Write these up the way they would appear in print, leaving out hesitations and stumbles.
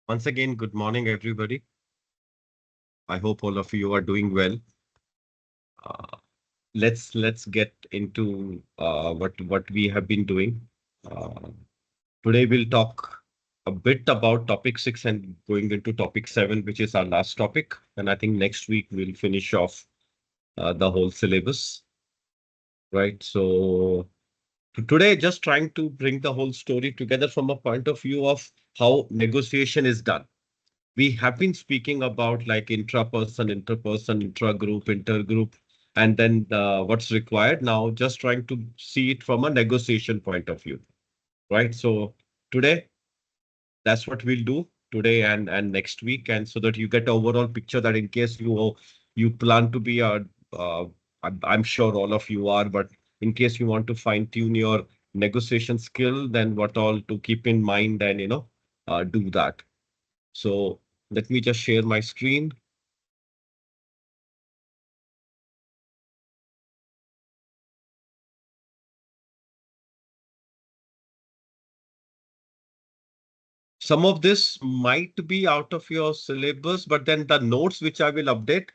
Once again, good morning, everybody. I hope all of you are doing well. Uh, let's get into what we have been doing. Uh, Today we'll talk a bit about topic 6 and going into topic 7, which is our last topic. And I think next week we'll finish off the whole syllabus, right? So today, just trying to bring the whole story together from a point of view of how negotiation is done. We have been speaking about like intraperson, interperson, intragroup, intergroup, and then what's required now, just trying to see it from a negotiation point of view, right? So today, that's what we'll do today and next week, and so that you get a overall picture that in case you plan to be a, uh, I'm sure all of you are, but in case you want to fine tune your negotiation skill, then what all to keep in mind and do that. So let me just share my screen. Some of this might be out of your syllabus, but then the notes which I will update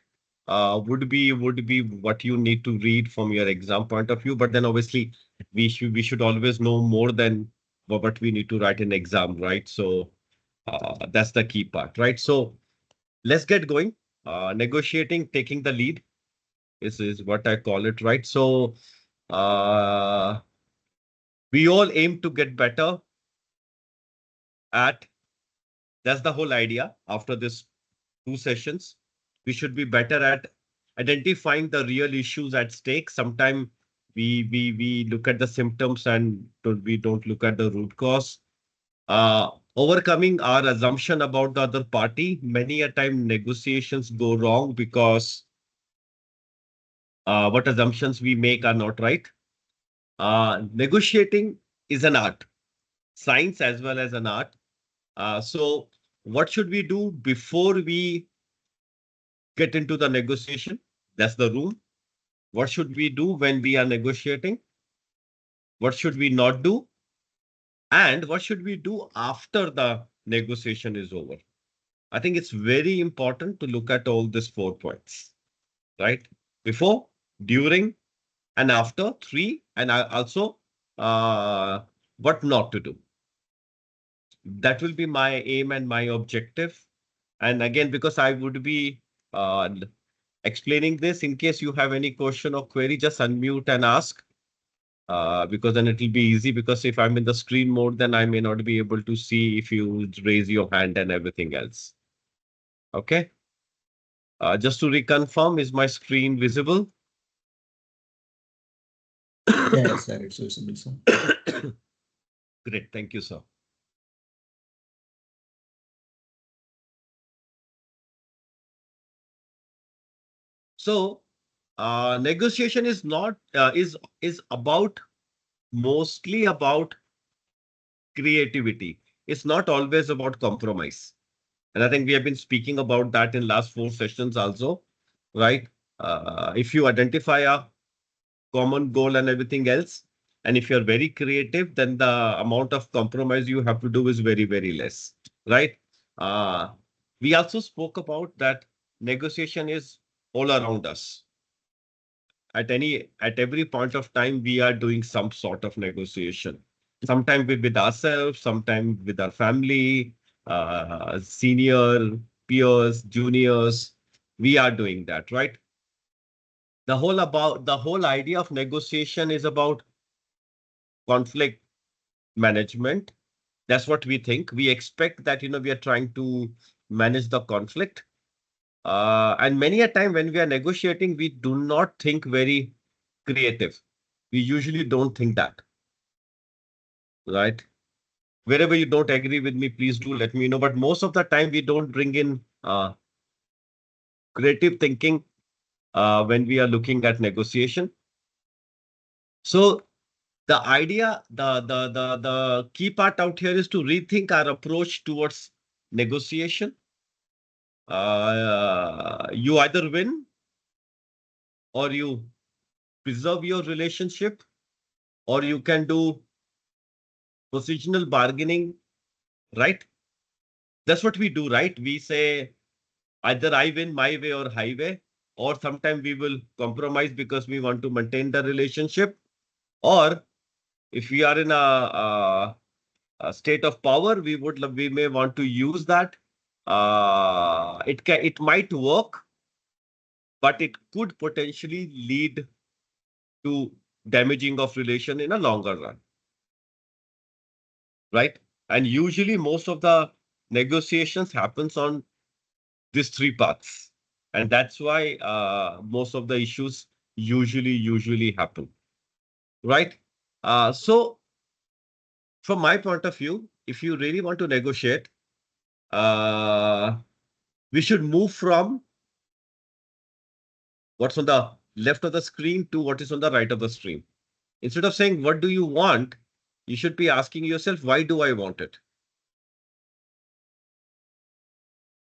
would be what you need to read from your exam point of view. But then obviously we should always know more than what we need to write in exam, right? So that's the key part, right? So let's get going. Negotiating, taking the lead is what I call it, right? So uh, we all aim to get better at. That's the whole idea. After this 2 sessions, we should be better at identifying the real issues at stake. Sometimes we look at the symptoms and we don't look at the root cause. Overcoming our assumption about the other party. Many a time negotiations go wrong because what assumptions we make are not right. Negotiating is an art, science as well as an art. So what should we do before we get into the negotiation? That's the rule. What should we do when we are negotiating? What should we not do? And what should we do after the negotiation is over? I think it's very important to look at all these 4 points, right? Before, during, and after, three, and also what not to do. That will be my aim and my objective. And again, because I would be explaining this, in case you have any question or query, just unmute and ask. Because then it will be easy, because if I'm in the screen mode, then I may not be able to see if you raise your hand and everything else. Okay. Just to reconfirm, is my screen visible? Yes, sir, it's visible, sir. Great. Thank you, sir. So, negotiation is not is about mostly about creativity. It's not always about compromise. And I think we have been speaking about that in last 4 sessions also, right? If you identify a common goal and everything else, and if you're very creative, then the amount of compromise you have to do is very, very less, right? Uh, we also spoke about that negotiation is all around us. At every point of time, we are doing some sort of negotiation. Sometimes with ourselves, sometimes with our family, senior, peers, juniors. We are doing that, right? The whole idea of negotiation is about conflict management. That's what we think. We expect that we are trying to manage the conflict. And many a time when we are negotiating, we do not think very creative. We usually don't think that, right? Wherever you don't agree with me, please do let me know. But most of the time, we don't bring in creative thinking when we are looking at negotiation. So the idea, the key part out here is to rethink our approach towards negotiation. You either win or you preserve your relationship, or you can do positional bargaining, right? That's what we do, right? We say either I win my way or highway, or sometimes we will compromise because we want to maintain the relationship. Or if we are in a state of power, we may want to use that. It might work, but it could potentially lead to damaging of relation in a longer run, right? And usually most of the negotiations happens on these three paths. And that's why most of the issues usually happen, right? So from my point of view, if you really want to negotiate, uh, we should move from what's on the left of the screen to what is on the right of the screen. Instead of saying, what do you want? You should be asking yourself, why do I want it?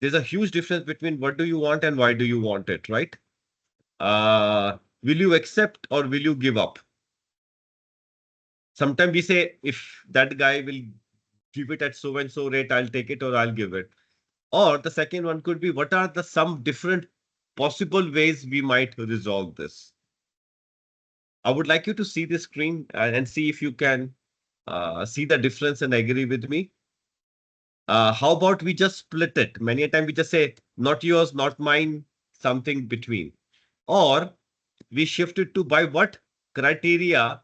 There's a huge difference between what do you want and why do you want it, right? Will you accept or will you give up? Sometimes we say, if that guy will give it at so and so rate, I'll take it or I'll give it. Or the second one could be, what are the some different possible ways we might resolve this? I would like you to see the screen and see if you can see the difference and agree with me. How about we just split it? Many a time we just say, not yours, not mine, something between. Or we shift it to by what criteria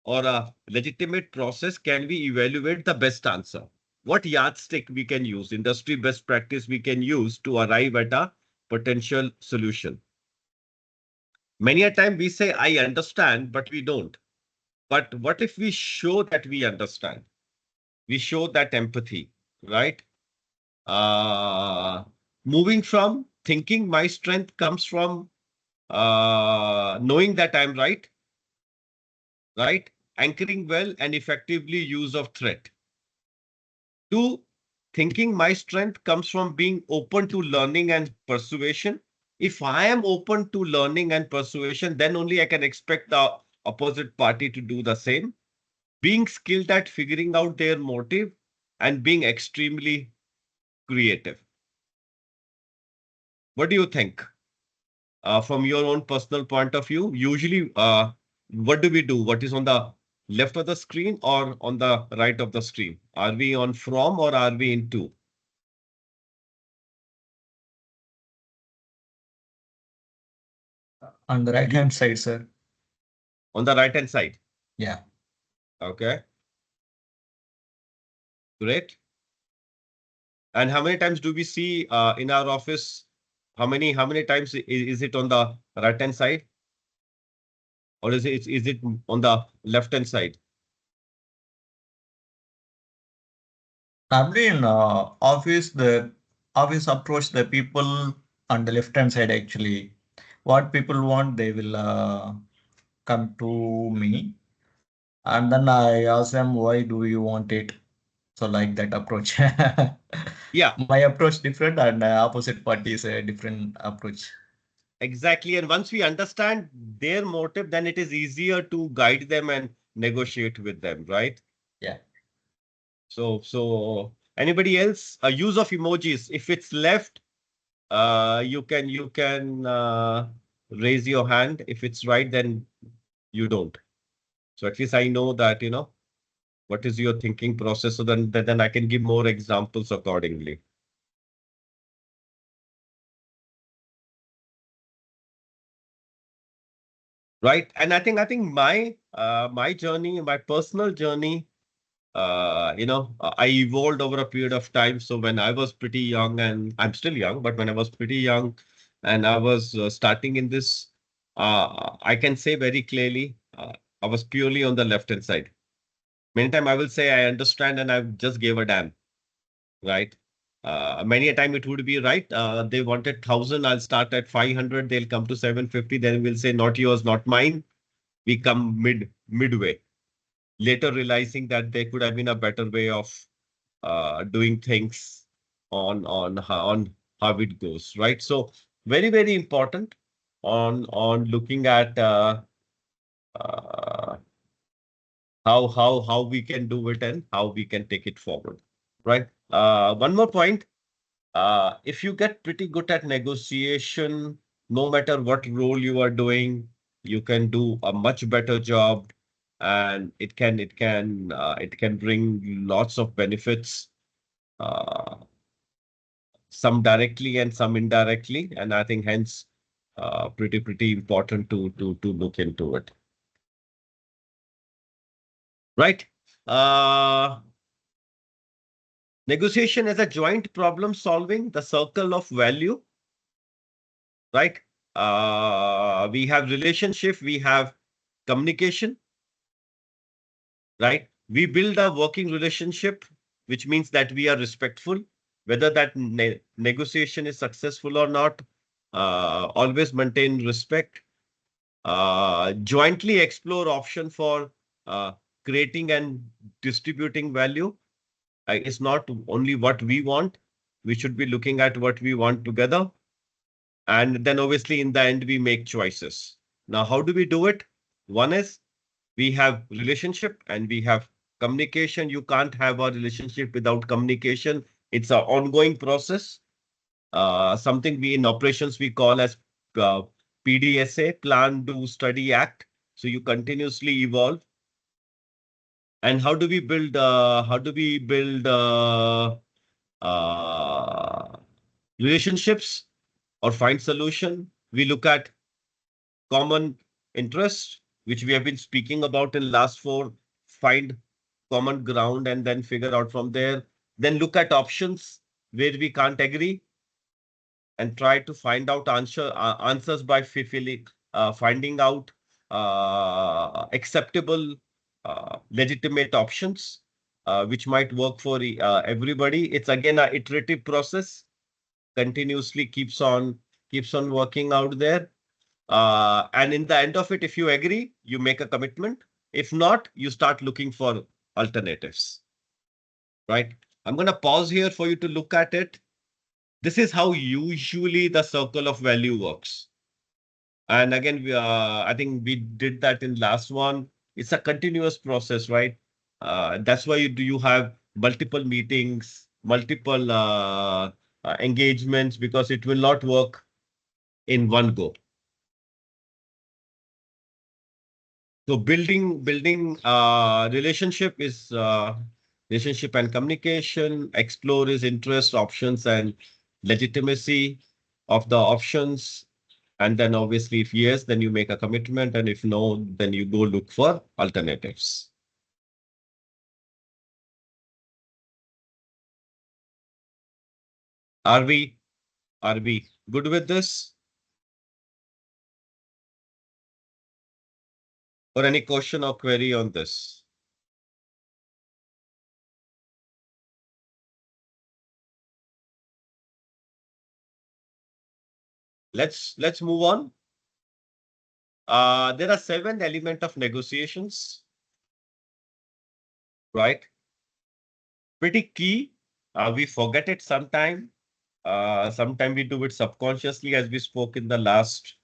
or a legitimate process can we evaluate the best answer? What yardstick we can use, industry best practice we can use to arrive at a potential solution? Many a time we say, I understand, but we don't. But what if we show that we understand? We show that empathy, right? Uh, Moving from thinking my strength comes from knowing that I'm right, right? Anchoring well and effectively use of threat. Two, thinking my strength comes from being open to learning and persuasion. If I am open to learning and persuasion, then only I can expect the opposite party to do the same. Being skilled at figuring out their motive and being extremely creative. What do you think? From your own personal point of view, usually what do we do? What is on the left of the screen or on the right of the screen? Are we on from or are we into? On the right hand side, sir. On the right hand side. Yeah. Okay, great. And how many times do we see in our office? How many times is it on the right hand side or is it on the left hand side? Probably in office, the office approach the people on the left hand side actually. What people want, they will come to me. And then I ask them, why do you want it? So like that approach. Yeah, My approach different and opposite party is a different approach. exactly. And once we understand their motive, then it is easier to guide them and negotiate with them, right? Yeah. So anybody else? A use of emojis. If it's left, you can raise your hand. If it's right, then you don't. So at least I know that, what is your thinking process. So then I can give more examples accordingly. Right. And I think my journey, my personal journey, I evolved over a period of time. So when I was pretty young, and I'm still young, but when I was pretty young and I was starting in this, I can say very clearly, I was purely on the left hand side. Many times I will say I understand and I just gave a damn, right? Many a time it would be right. They wanted 1,000, I'll start at 500, they'll come to 750, then we'll say not yours, not mine. We come midway, later realizing that there could have been a better way of doing things on how it goes, right? So very important on looking at uh, how we can do it and how we can take it forward, right? One more point. If you get pretty good at negotiation, no matter what role you are doing, you can do a much better job, and it can bring lots of benefits, uh, some directly and some indirectly, and I think hence pretty important to look into it. Right. Uh, Negotiation as a joint problem solving, the circle of value, right? We have relationship, we have communication, right? We build a working relationship, which means that we are respectful, whether that negotiation is successful or not. Always maintain respect. Jointly explore option for uh, creating and distributing value. It's not only what we want. We should be looking at what we want together. And then obviously in the end, we make choices. Now, how do we do it? One is we have relationship and we have communication. You can't have a relationship without communication. It's an ongoing process. Something we in operations we call as uh, PDSA, Plan, Do, Study, Act. So you continuously evolve. And how do we build relationships or find solution? We look at common interest, which we have been speaking about in last four, find common ground and then figure out from there. Then look at options where we can't agree and try to find out answers by finding out acceptable, legitimate options, which might work for everybody. It's again a iterative process, continuously keeps on working out there. And in the end of it, if you agree, you make a commitment. If not, you start looking for alternatives, right? I'm going to pause here for you to look at it. This is how usually the circle of value works. And again, I think we did that in last one. It's a continuous process, right? That's why you have multiple meetings, multiple engagements, because it will not work in one go. So building relationship and communication. Explore is interest, options, and legitimacy of the options. And then obviously, if yes, then you make a commitment, and if no, then you go look for alternatives. Are we are we good with this? Or any question or query on this? Let's move on. There are 7 elements of negotiations, right? Pretty key. We forget it sometime. Sometime we do it subconsciously, as we spoke in the last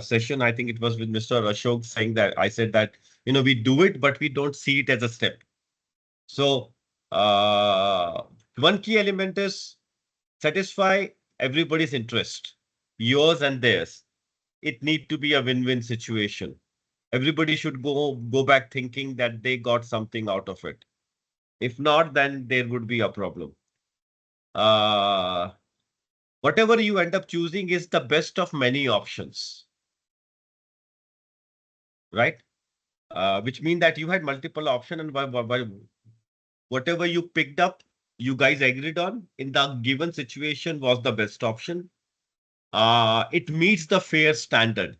session. I think it was with Mr. Ashok saying that I said that, we do it, but we don't see it as a step. So uh, one key element is satisfy everybody's interest, yours and theirs. It need to be a win-win situation. Everybody should go back thinking that they got something out of it. If not, then there would be a problem. Uh, Whatever you end up choosing is the best of many options, right? Which means that you had multiple options, and whatever you picked up, you guys agreed on in the given situation was the best option. It meets the fair standard,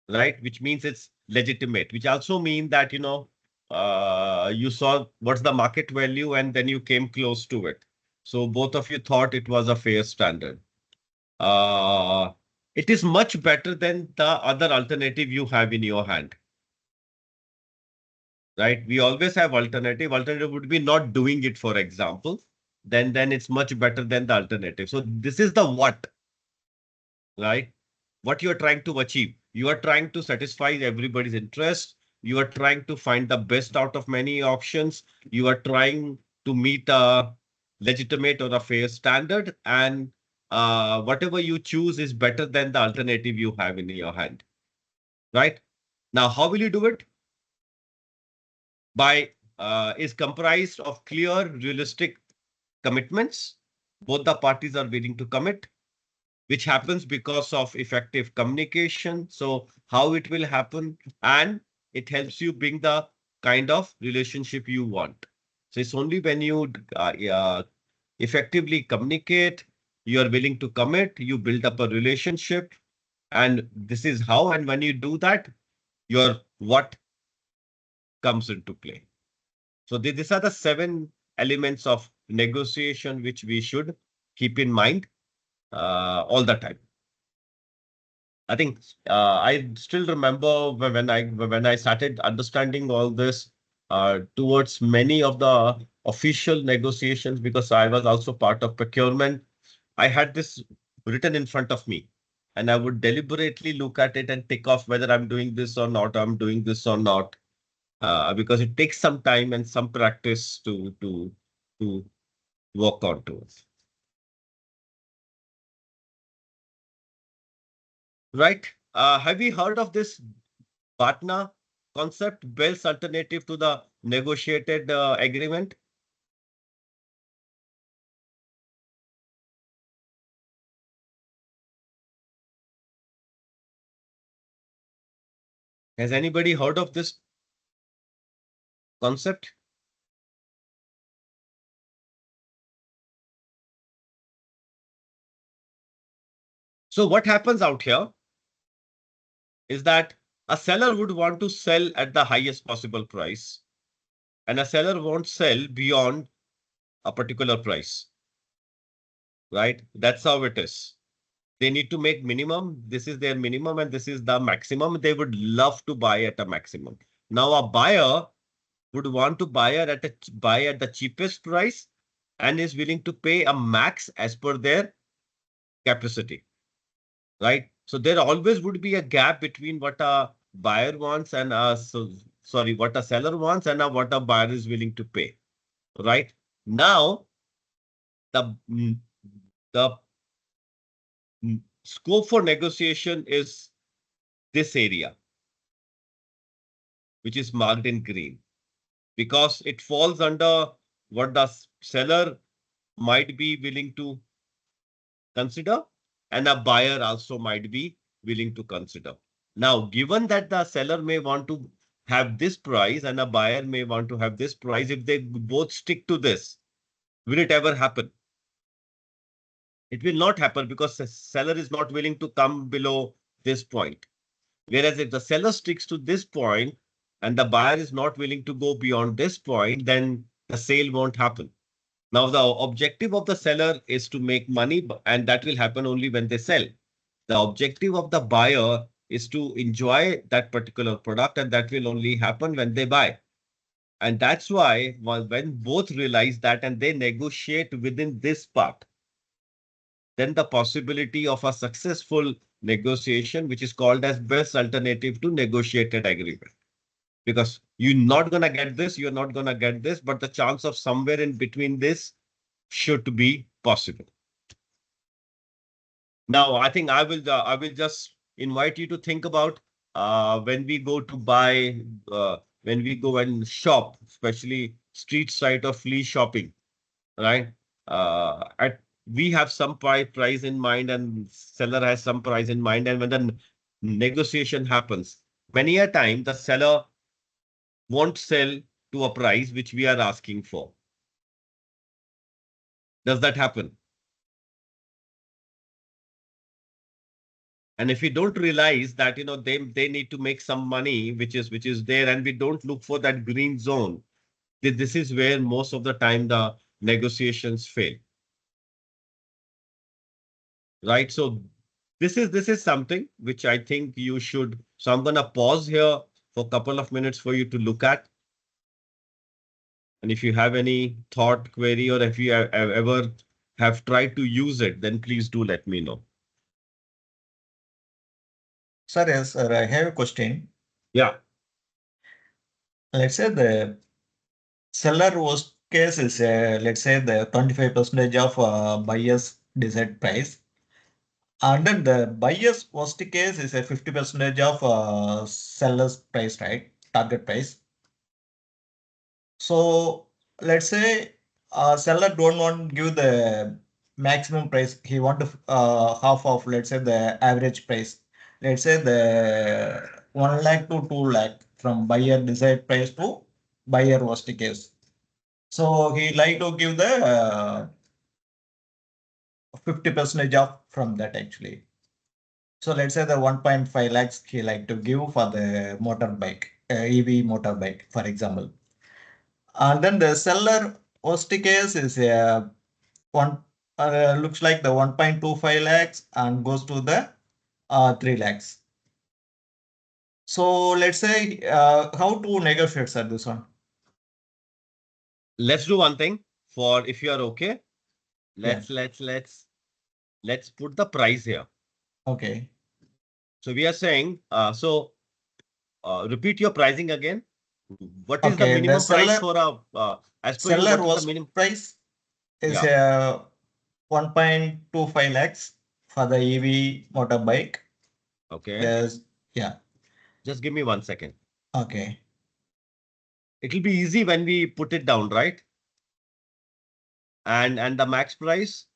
right? Which means it's legitimate, which also means that, you saw what's the market value and then you came close to it. So both of you thought it was a fair standard. Uh, it is much better than the other alternative you have in your hand, right? We always have alternative. Alternative would be not doing it, for example. Then it's much better than the alternative. So this is the what, right? What you're trying to achieve. You are trying to satisfy everybody's interest. You are trying to find the best out of many options. You are trying to meet legitimate or a fair standard, and whatever you choose is better than the alternative you have in your hand. Right? Now, how will you do it? By is comprised of clear, realistic commitments. Both the parties are willing to commit, which happens because of effective communication. So how it will happen, and it helps you bring the kind of relationship you want. So it's only when you effectively communicate, you are willing to commit, you build up a relationship, and this is how. And when you do that, your what comes into play. So these are the 7 elements of negotiation which we should keep in mind all the time. I think I still remember when I started understanding all this towards many of the official negotiations, because I was also part of procurement. I had this written in front of me, and I would deliberately look at it and tick off whether I'm doing this or not, I'm doing this or not, because it takes some time and some practice to work on to it. Right? Have you heard of this Batra concept, Bell's alternative to the negotiated agreement? Has anybody heard of this concept? So what happens out here is that a seller would want to sell at the highest possible price, and a seller won't sell beyond a particular price, right? That's how it is. They need to make minimum. This is their minimum and this is the maximum. They would love to buy at a maximum. Now a buyer would want to buy at the cheapest price and is willing to pay a max as per their capacity, right? So there always would be a gap between what a buyer wants and what a seller wants and what a buyer is willing to pay, right? Now the the scope for negotiation is this area, which is marked in green, because it falls under what the seller might be willing to consider, and a buyer also might be willing to consider. Now, given that the seller may want to have this price and a buyer may want to have this price, if they both stick to this, will it ever happen? It will not happen, because the seller is not willing to come below this point. Whereas if the seller sticks to this point and the buyer is not willing to go beyond this point, then the sale won't happen. Now, the objective of the seller is to make money, and that will happen only when they sell. The objective of the buyer is to enjoy that particular product, and that will only happen when they buy. And that's why when both realize that and they negotiate within this part, then the possibility of a successful negotiation, which is called as best alternative to negotiated agreement. Because you're not going to get this, you're not going to get this, but the chance of somewhere in between this should be possible. Now, I think I will just invite you to think about when we go to buy, when we go and shop, especially street side or flea shopping, right? At we have some price in mind, and seller has some price in mind, and when the negotiation happens, many a time the seller won't sell to a price which we are asking for. Does that happen? And if we don't realize that, they need to make some money, which is there, and we don't look for that green zone, this is where most of the time the negotiations fail. Right? So this is something which I think you should. So I'm gonna pause here for a couple of minutes for you to look at. And if you have any thought, query, or if you ever have tried to use it, then please do let me know. Sir, yes, sir, I have a question. Yeah. Let's say the seller was case is, let's say, the 25% of buyer's desired price. And then the buyer's worst case is a 50% of seller's price, right? Target price. So let's say seller don't want to give the maximum price. He want to half of, let's say, the average price. Let's say the 1 lakh to 2 lakh from buyer desired price to buyer worst case. So he like to give the 50% off from that actually. So let's say the 1.5 lakhs he like to give for the motorbike, EV motorbike, for example. And then the seller worst case is one looks like the 1.25 lakhs and goes to the 3 lakhs. So let's say how to negotiate, sir, this one? Let's do one thing. For if you are okay, Yeah. let's put the price here. Okay. So we are saying, repeat your pricing again. What is the Okay. The minimum price for a, as per you, seller what is the was minimum? price is Yeah. 1.25 lakhs for the EV motorbike. Okay. There's, yeah. Just give me 1 second. Okay. It will be easy when we put it down, right? And the max price.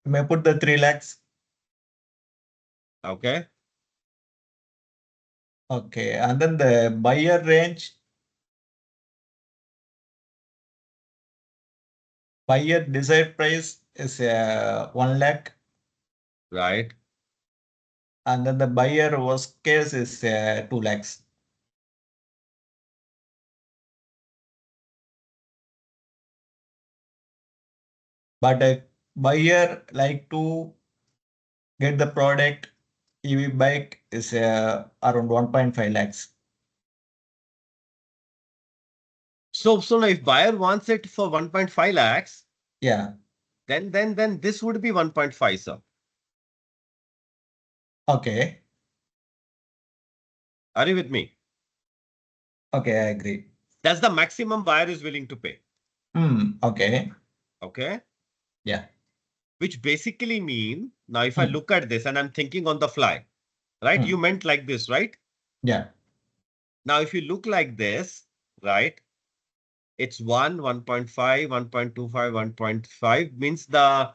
You may put the 3 lakhs. Okay. Okay. And then the buyer range, buyer desired price is 1 lakh. Right. And then the buyer worst case is 2 lakhs. But a buyer like to get the product EV bike is around 1.5 lakhs. So now if buyer wants it for 1.5 lakhs, Yeah. then this would be 1.5, sir. Okay. Are you with me? Okay, I agree. That's the maximum buyer is willing to pay. Okay. Okay. Yeah. Which basically mean, now if I look at this and I'm thinking on the fly, right? You meant like this, right? Yeah. Now, if you look like this, right? It's 1, 1.5, 1.25, 1.5 means the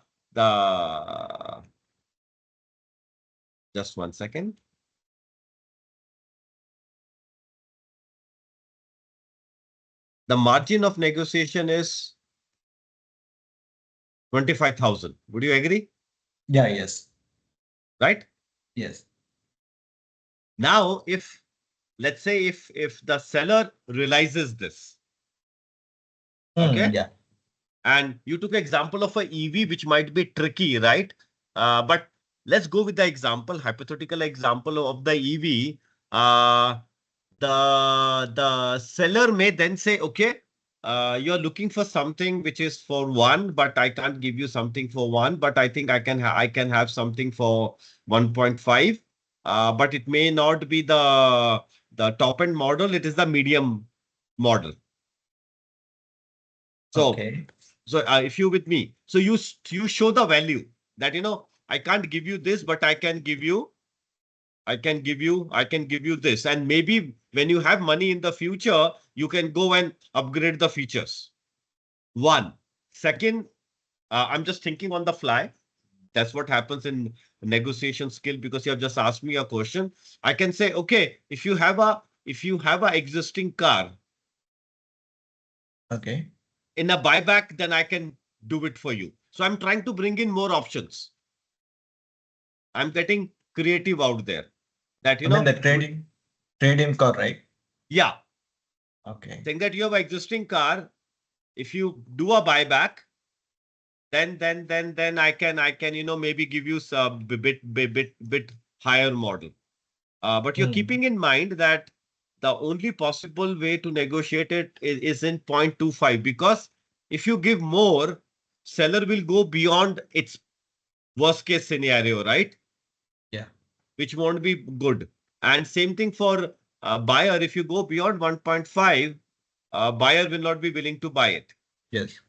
just 1 second. The margin of negotiation is 25,000. Would you agree? Yeah. Yes. Right? Yes. Now, if let's say if the seller realizes this, okay, Yeah. and you took example of a EV, which might be tricky, right? But let's go with the example, hypothetical example of the EV. The seller may then say, okay, you're looking for something which is for 1, but I can't give you something for 1, but I think I can have something for 1.5. But it may not be the top end model, it is the medium model. So Okay. if you with me, so you show the value that, I can't give you this, but I can give you this. And maybe when you have money in the future, you can go and upgrade the features. One. Second, I'm just thinking on the fly. That's what happens in negotiation skill, because you have just asked me a question. I can say, okay, if you have a existing car Okay. in a buyback, then I can do it for you. So I'm trying to bring in more options. I'm getting creative out there. That, I mean the trading car, right? yeah, Okay. saying that you have an existing car. If you do a buyback, then I can maybe give you some bit higher model. But you're keeping in mind that the only possible way to negotiate it is in 0.25, because if you give more, seller will go beyond its worst case scenario, right? Yeah. Which won't be good. And same thing for buyer. If you go beyond 1.5, buyer will not be willing to buy it. Yes.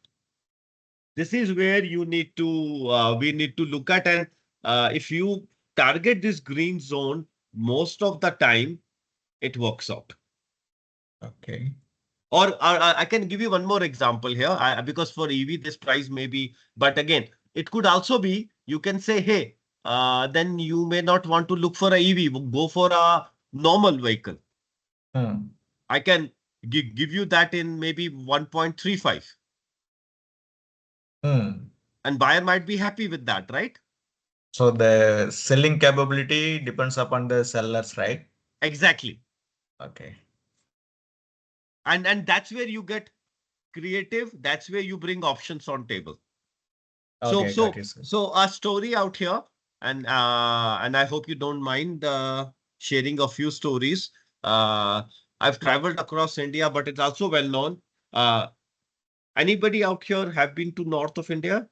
This is where you need to we need to look at, and if you target this green zone, most of the time it works out. Okay. Or I can give you one more example here, because for EV this price may be, but again, it could also be you can say, hey, then you may not want to look for a EV, go for a normal vehicle. Hmm. I can give you that in maybe 1.35, Hmm. and buyer might be happy with that, right? So the selling capability depends upon the sellers, right? Exactly. Okay. And that's where you get creative. That's where you bring options on table. So Okay, got so it, sir. so a story out here, and I hope you don't mind sharing a few stories. Uh, I've traveled across India, but it's also well known. Uh, Anybody out here have been to north of India,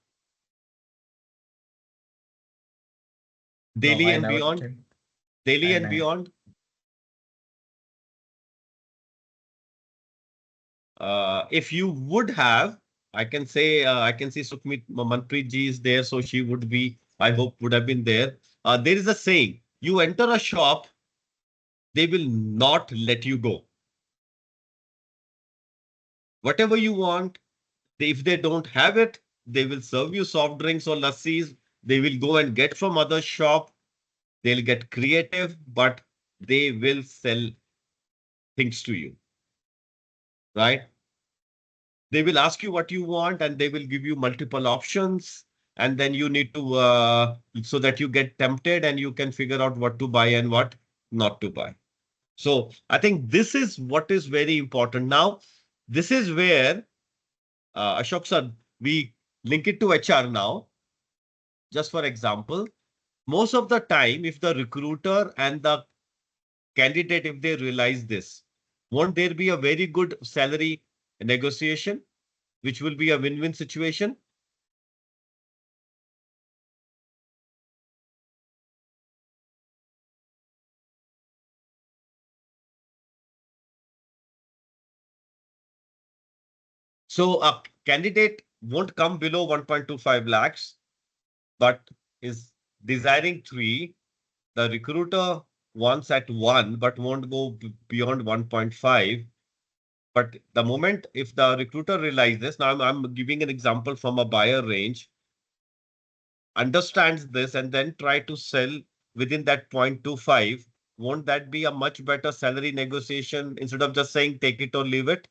No, Delhi I and never beyond? did. Delhi I and know. beyond. If you would have, I can see Sukhmit Manpreet ji is there, so she would be, I hope, would have been there. There is a saying: you enter a shop, they will not let you go. Whatever you want, if they don't have it, they will serve you soft drinks or lassis. They will go and get from other shop. They'll get creative, but they will sell things to you, right? They will ask you what you want and they will give you multiple options. And then you need to, so that you get tempted and you can figure out what to buy and what not to buy. So I think this is what is very important. Now, this is where, Ashok sir, we link it to HR now. Just for example, most of the time, if the recruiter and the candidate, if they realize this, won't there be a very good salary negotiation, which will be a win-win situation? So a candidate won't come below 1.25 lakhs, but is desiring 3. The recruiter wants at 1, but won't go beyond 1.5. But the moment if the recruiter realizes, now I'm giving an example from a buyer range, understands this and then try to sell within that 0.25, won't that be a much better salary negotiation instead of just saying take it or leave it?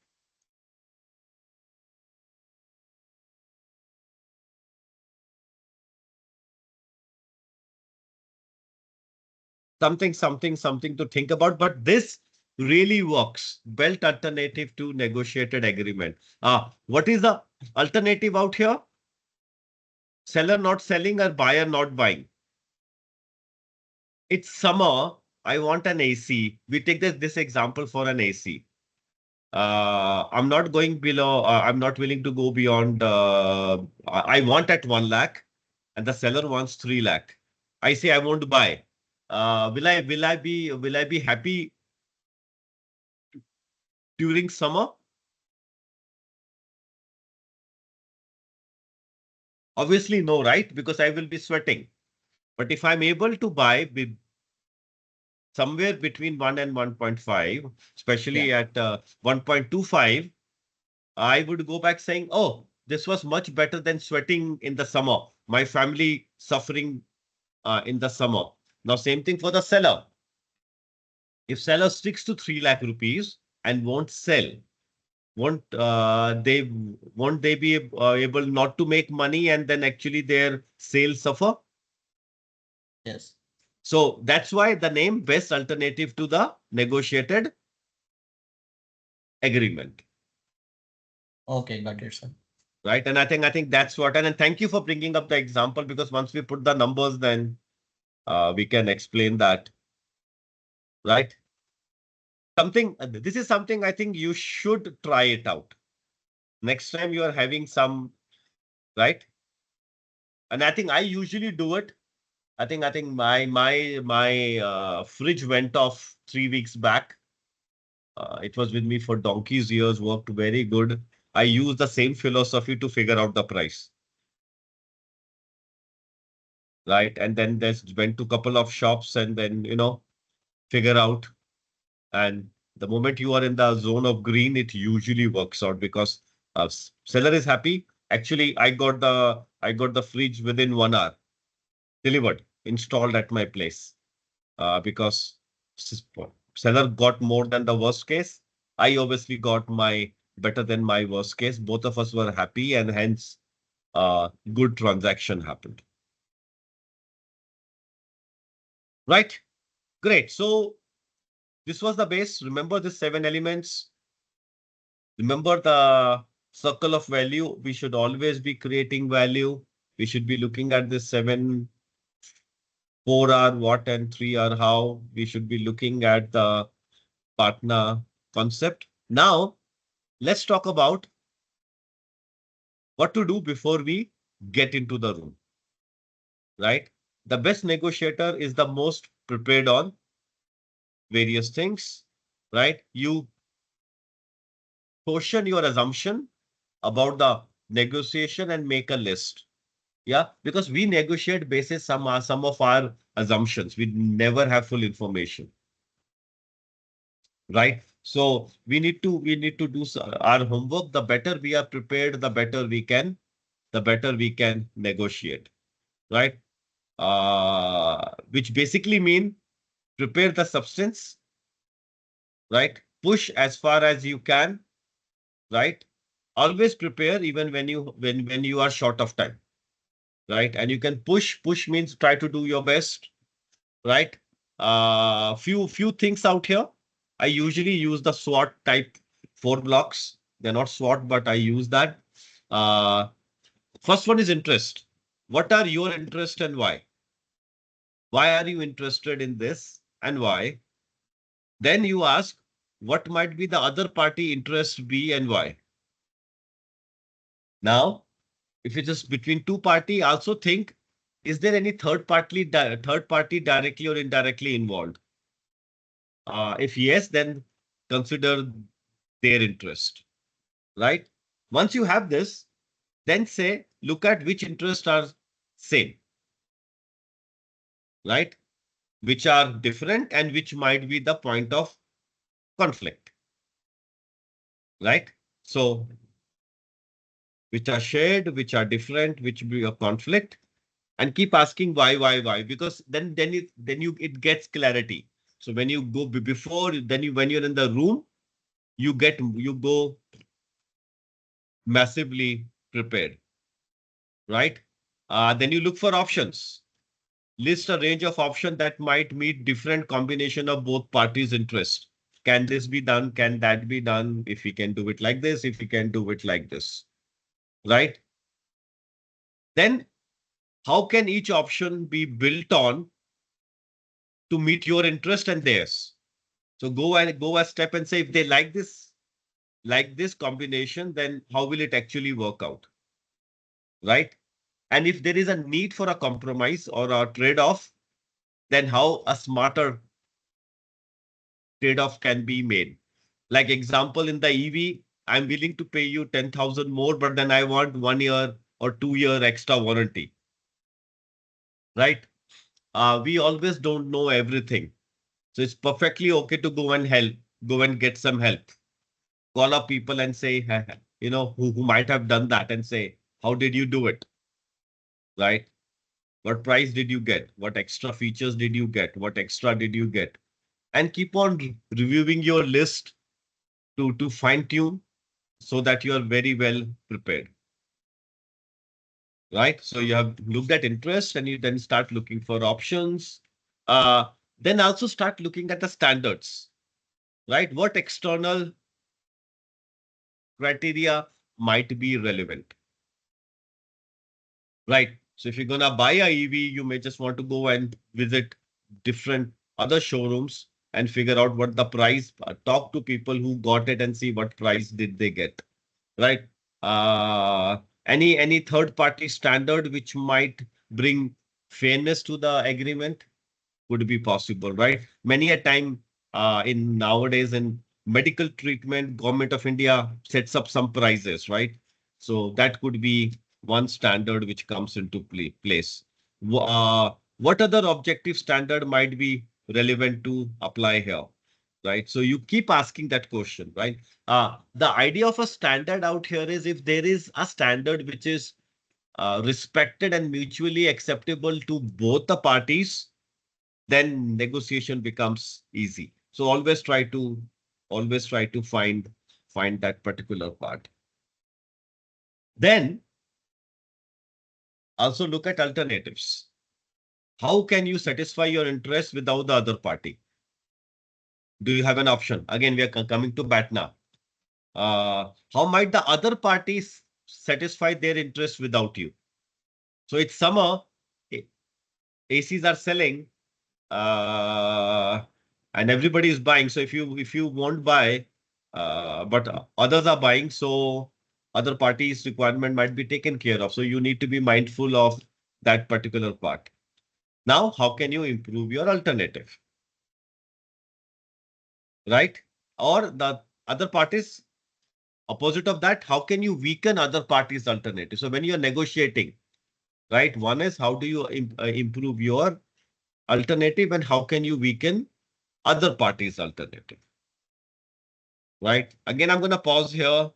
Something to think about. But this really works. Belt alternative to negotiated agreement. What is the alternative out here? Seller not selling or buyer not buying. It's summer. I want an AC. We take this example for an AC. I'm not going below, I'm not willing to go beyond, I want at 1 lakh and the seller wants 3 lakh. I say I won't buy. Will I be happy during summer? Obviously, no, right? Because I will be sweating. But if I'm able to buy with somewhere between 1 and 1.5, Yeah. especially at 1.25, I would go back saying, oh, this was much better than sweating in the summer. My family suffering in the summer. Now, same thing for the seller. If seller sticks to 3 lakh rupees and won't sell, won't they be able not to make money and then actually their sales suffer? Yes. So that's why the name best alternative to the negotiated agreement, Okay, got it, sir. right? And I think that's what. And thank you for bringing up the example because once we put the numbers, then we can explain that, right? This is something I think you should try it out next time you are having some, right? And I think I usually do it. I think my fridge went off 3 weeks back. It was with me for donkey's years, worked very good. I use the same philosophy to figure out the price, right? And then there's went to a couple of shops and then, figure out. And the moment you are in the zone of green, it usually works out because seller is happy. Actually, I got the fridge within 1 hour, delivered, installed at my place, because s- seller got more than the worst case. I obviously got my better than my worst case. Both of us were happy, and hence, good transaction happened. Right? Great. So this was the base. Remember the 7 elements. Remember the circle of value. We should always be creating value. We should be looking at the 7, 4 are what and 3 are how. We should be looking at the partner concept. Now, let's talk about what to do before we get into the room, right? The best negotiator is the most prepared on various things, right? You question your assumption about the negotiation and make a list. Yeah, because we negotiate basis some of our assumptions. We never have full information, right? So we need to do our homework. The better we are prepared, the better we can negotiate, right? Which basically mean prepare the substance, right? Push as far as you can, right? Always prepare even when you are short of time, right? And you can push. Push means try to do your best, right? Few things out here. I usually use the SWOT type 4 blocks. They're not SWOT, but I use that. Uh, First one is interest. What are your interest and why? Why are you interested in this and why? Then you ask, what might be the other party interest be and why? Now, if it's just between two party, also think, is there any third party directly or indirectly involved? If yes, then consider their interest, right? Once you have this, then say, look at which interests are same, right? Which are different and which might be the point of conflict, right? So which are shared, which are different, which be a conflict, and keep asking why, because then it gets clarity. So when you go before, then when you're in the room, you go massively prepared, right? Then you look for options. List a range of options that might meet different combination of both parties' interest. Can this be done? Can that be done? If we can do it like this, if we can do it like this, right? Then how can each option be built on to meet your interest and theirs? So go a step and say, if they like this combination, then how will it actually work out, right? And if there is a need for a compromise or a trade-off, then how a smarter trade-off can be made. Like example, in the EV, I'm willing to pay you 10,000 more, but then I want 1 year or 2 year extra warranty, right? We always don't know everything. So it's perfectly okay to go and get some help. Call up people and say, who might have done that and say, how did you do it, right? What price did you get? What extra features did you get? What extra did you get? And keep on reviewing your list to fine tune so that you are very well prepared, right? So you have looked at interest and you then start looking for options. Uh, then also start looking at the standards, right? What external criteria might be relevant, right? So if you're going to buy a EV, you may just want to go and visit different other showrooms and figure out what the price, talk to people who got it and see what price did they get, right? Uh, any third party standard which might bring fairness to the agreement would be possible, right? Many a time in nowadays in medical treatment, Government of India sets up some prices, right? So that could be one standard which comes into place. What other objective standard might be relevant to apply here, right? So you keep asking that question, right? The idea of a standard out here is if there is a standard which is respected and mutually acceptable to both the parties, then negotiation becomes easy. So always try to find that particular part. Then also look at alternatives. How can you satisfy your interest without the other party? Do you have an option? Again, we are coming to bat now. How might the other parties satisfy their interest without you? So it's summer, ACs are selling, uh, and everybody is buying. So if you won't buy, but others are buying, so other parties' requirement might be taken care of. So you need to be mindful of that particular part. Now, how can you improve your alternative, right? Or the other parties, opposite of that, how can you weaken other parties' alternative? So when you're negotiating, right, one is how do you improve your alternative and how can you weaken other parties' alternative, right? Again, I'm going to pause here.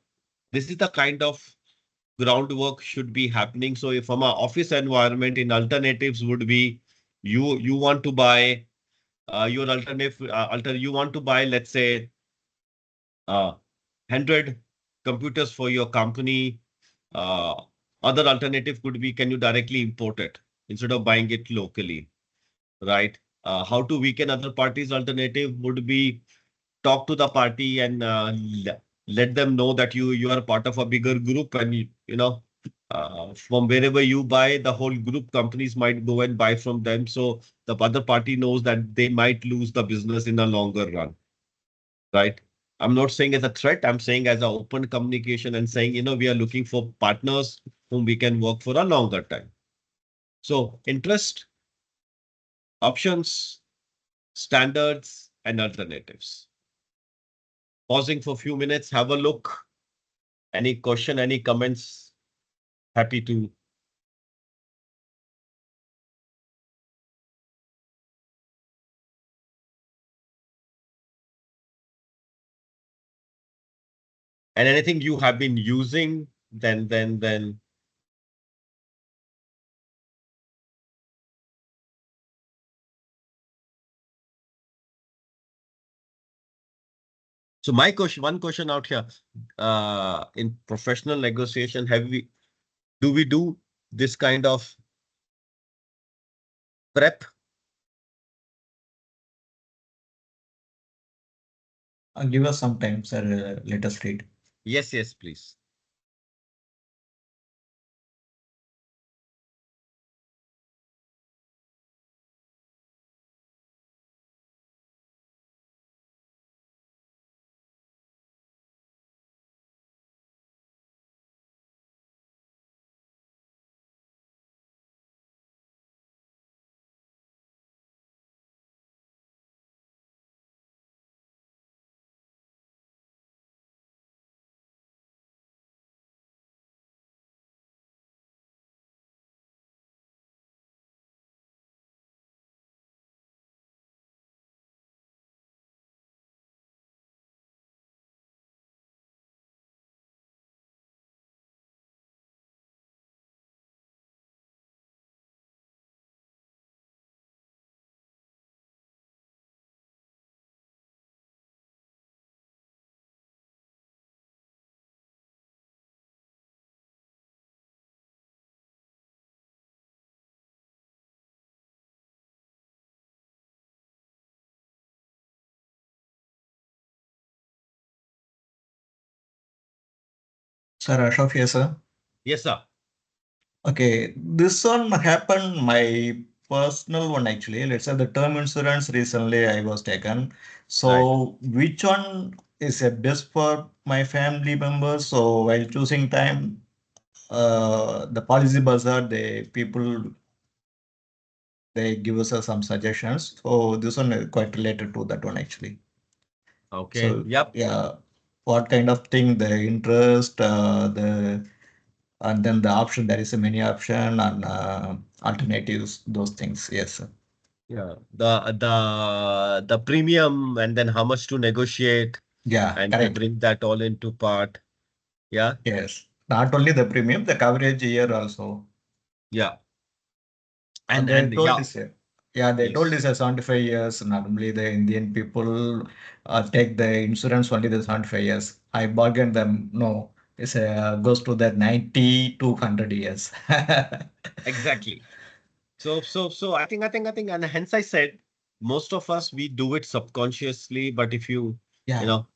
This is the kind of groundwork should be happening. So if from an office environment in alternatives would be you want to buy your you want to buy, let's say, 100 computers for your company. Uh, Other alternative could be, can you directly import it instead of buying it locally, right? How to weaken other parties' alternative would be talk to the party and let them know that you are part of a bigger group and from wherever you buy, the whole group companies might go and buy from them. So the other party knows that they might lose the business in a longer run, right? I'm not saying as a threat. I'm saying as an open communication and saying, we are looking for partners whom we can work for a longer time. So interest, options, standards, and alternatives. Pausing for a few minutes, have a look. Any question, any comments? Happy to. And anything you have been using, then. So my question, one question out here, in professional negotiation, do we do this kind of prep? Give us some time, sir. Let us read. Yes, please. Sir Ashok here, sir. Yes, sir. Okay, this one happened my personal one actually. Let's say the term insurance recently I was taken. Right. So which one is a best for my family members? So while choosing time, the policy bazaar, the people they give us some suggestions. So this one is quite related to that one actually. Okay. So Yep. yeah, what kind of thing, the interest, the and then the option, there is a many option and alternatives, those things. Yes. Yeah. The premium and then how much to negotiate, Yeah, and they correct. bring that all into part. Yeah. Yes. Not only the premium, the coverage year also. Yeah. And they And told yeah. this, yeah, they told Yes. this as 75 years. Normally, the Indian people take the insurance only the 75 years. I bargained them, no, it's goes to the 90 to 100 years. Exactly. So I think, and hence I said, most of us, we do it subconsciously, but if you Yeah, know,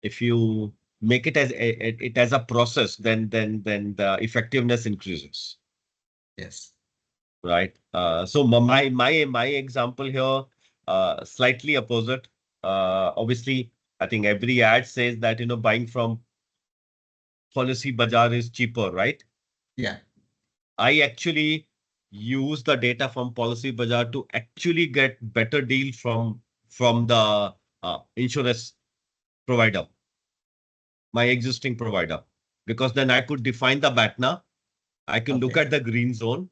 if you make it as it as a process, then the effectiveness increases, yes, right? So my example here, slightly opposite. Obviously, I think every ad says that buying from Policy Bazaar is cheaper, right? yeah, I actually use the data from Policy Bazaar to actually get better deal from the insurance provider, my existing provider, because then I could define the BATNA. I can look okay, at the green zone,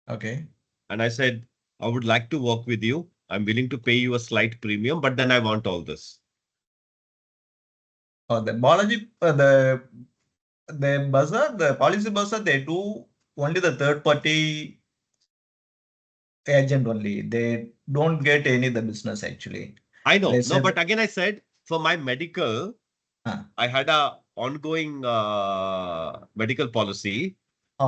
okay. and I said, I would like to work with you. I'm willing to pay you a slight premium, but then I want all this. The biology, the bazaar, the policy bazaar, they do only the third party agent only. They don't get any the business actually. I know, They no, but said, again, I said for my medical, ah, I had a ongoing medical policy.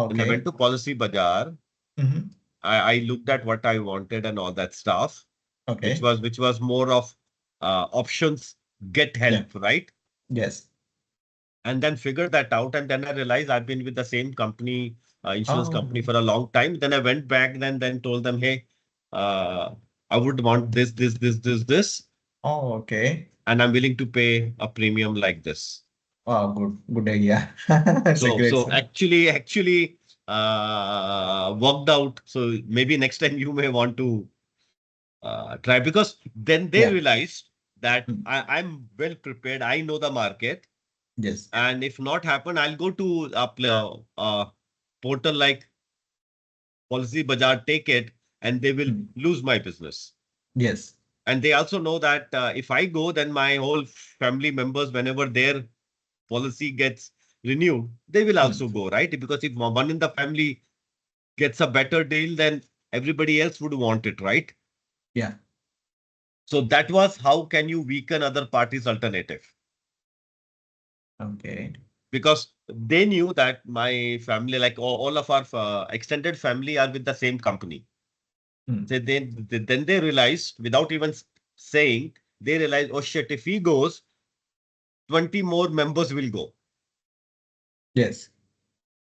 When I went okay, to Policy Bazaar, hmm, I looked at what I wanted and all that stuff, which okay, was more of options, get yeah, help, right? yes. And then figured that out. And then I realized I've been with the same company, insurance company Oh, for a long time. Then I went back, then told them, hey, uh, I would want this, oh, okay. and I'm willing to pay a premium like this. Oh, good idea. It's a So great so sir. actually worked out. So maybe next time you may want to try, because then they Yeah, realized that mm, I'm well prepared. I know the market, yes, and if not happen, I'll go to a portal like Policy Bazaar, take it, and they will mm, lose my business. yes, And they also know that if I go, then my whole family members, whenever their policy gets renewed, they will mm, also go, right? Because if one in the family gets a better deal, then everybody else would want it, right? yeah, So that was how can you weaken other parties' alternative, okay, because they knew that my family, like all of our extended family, are with the same company. mm, So then they realized, without even saying, they realized, oh shit, if he goes, 20 more members will go. yes,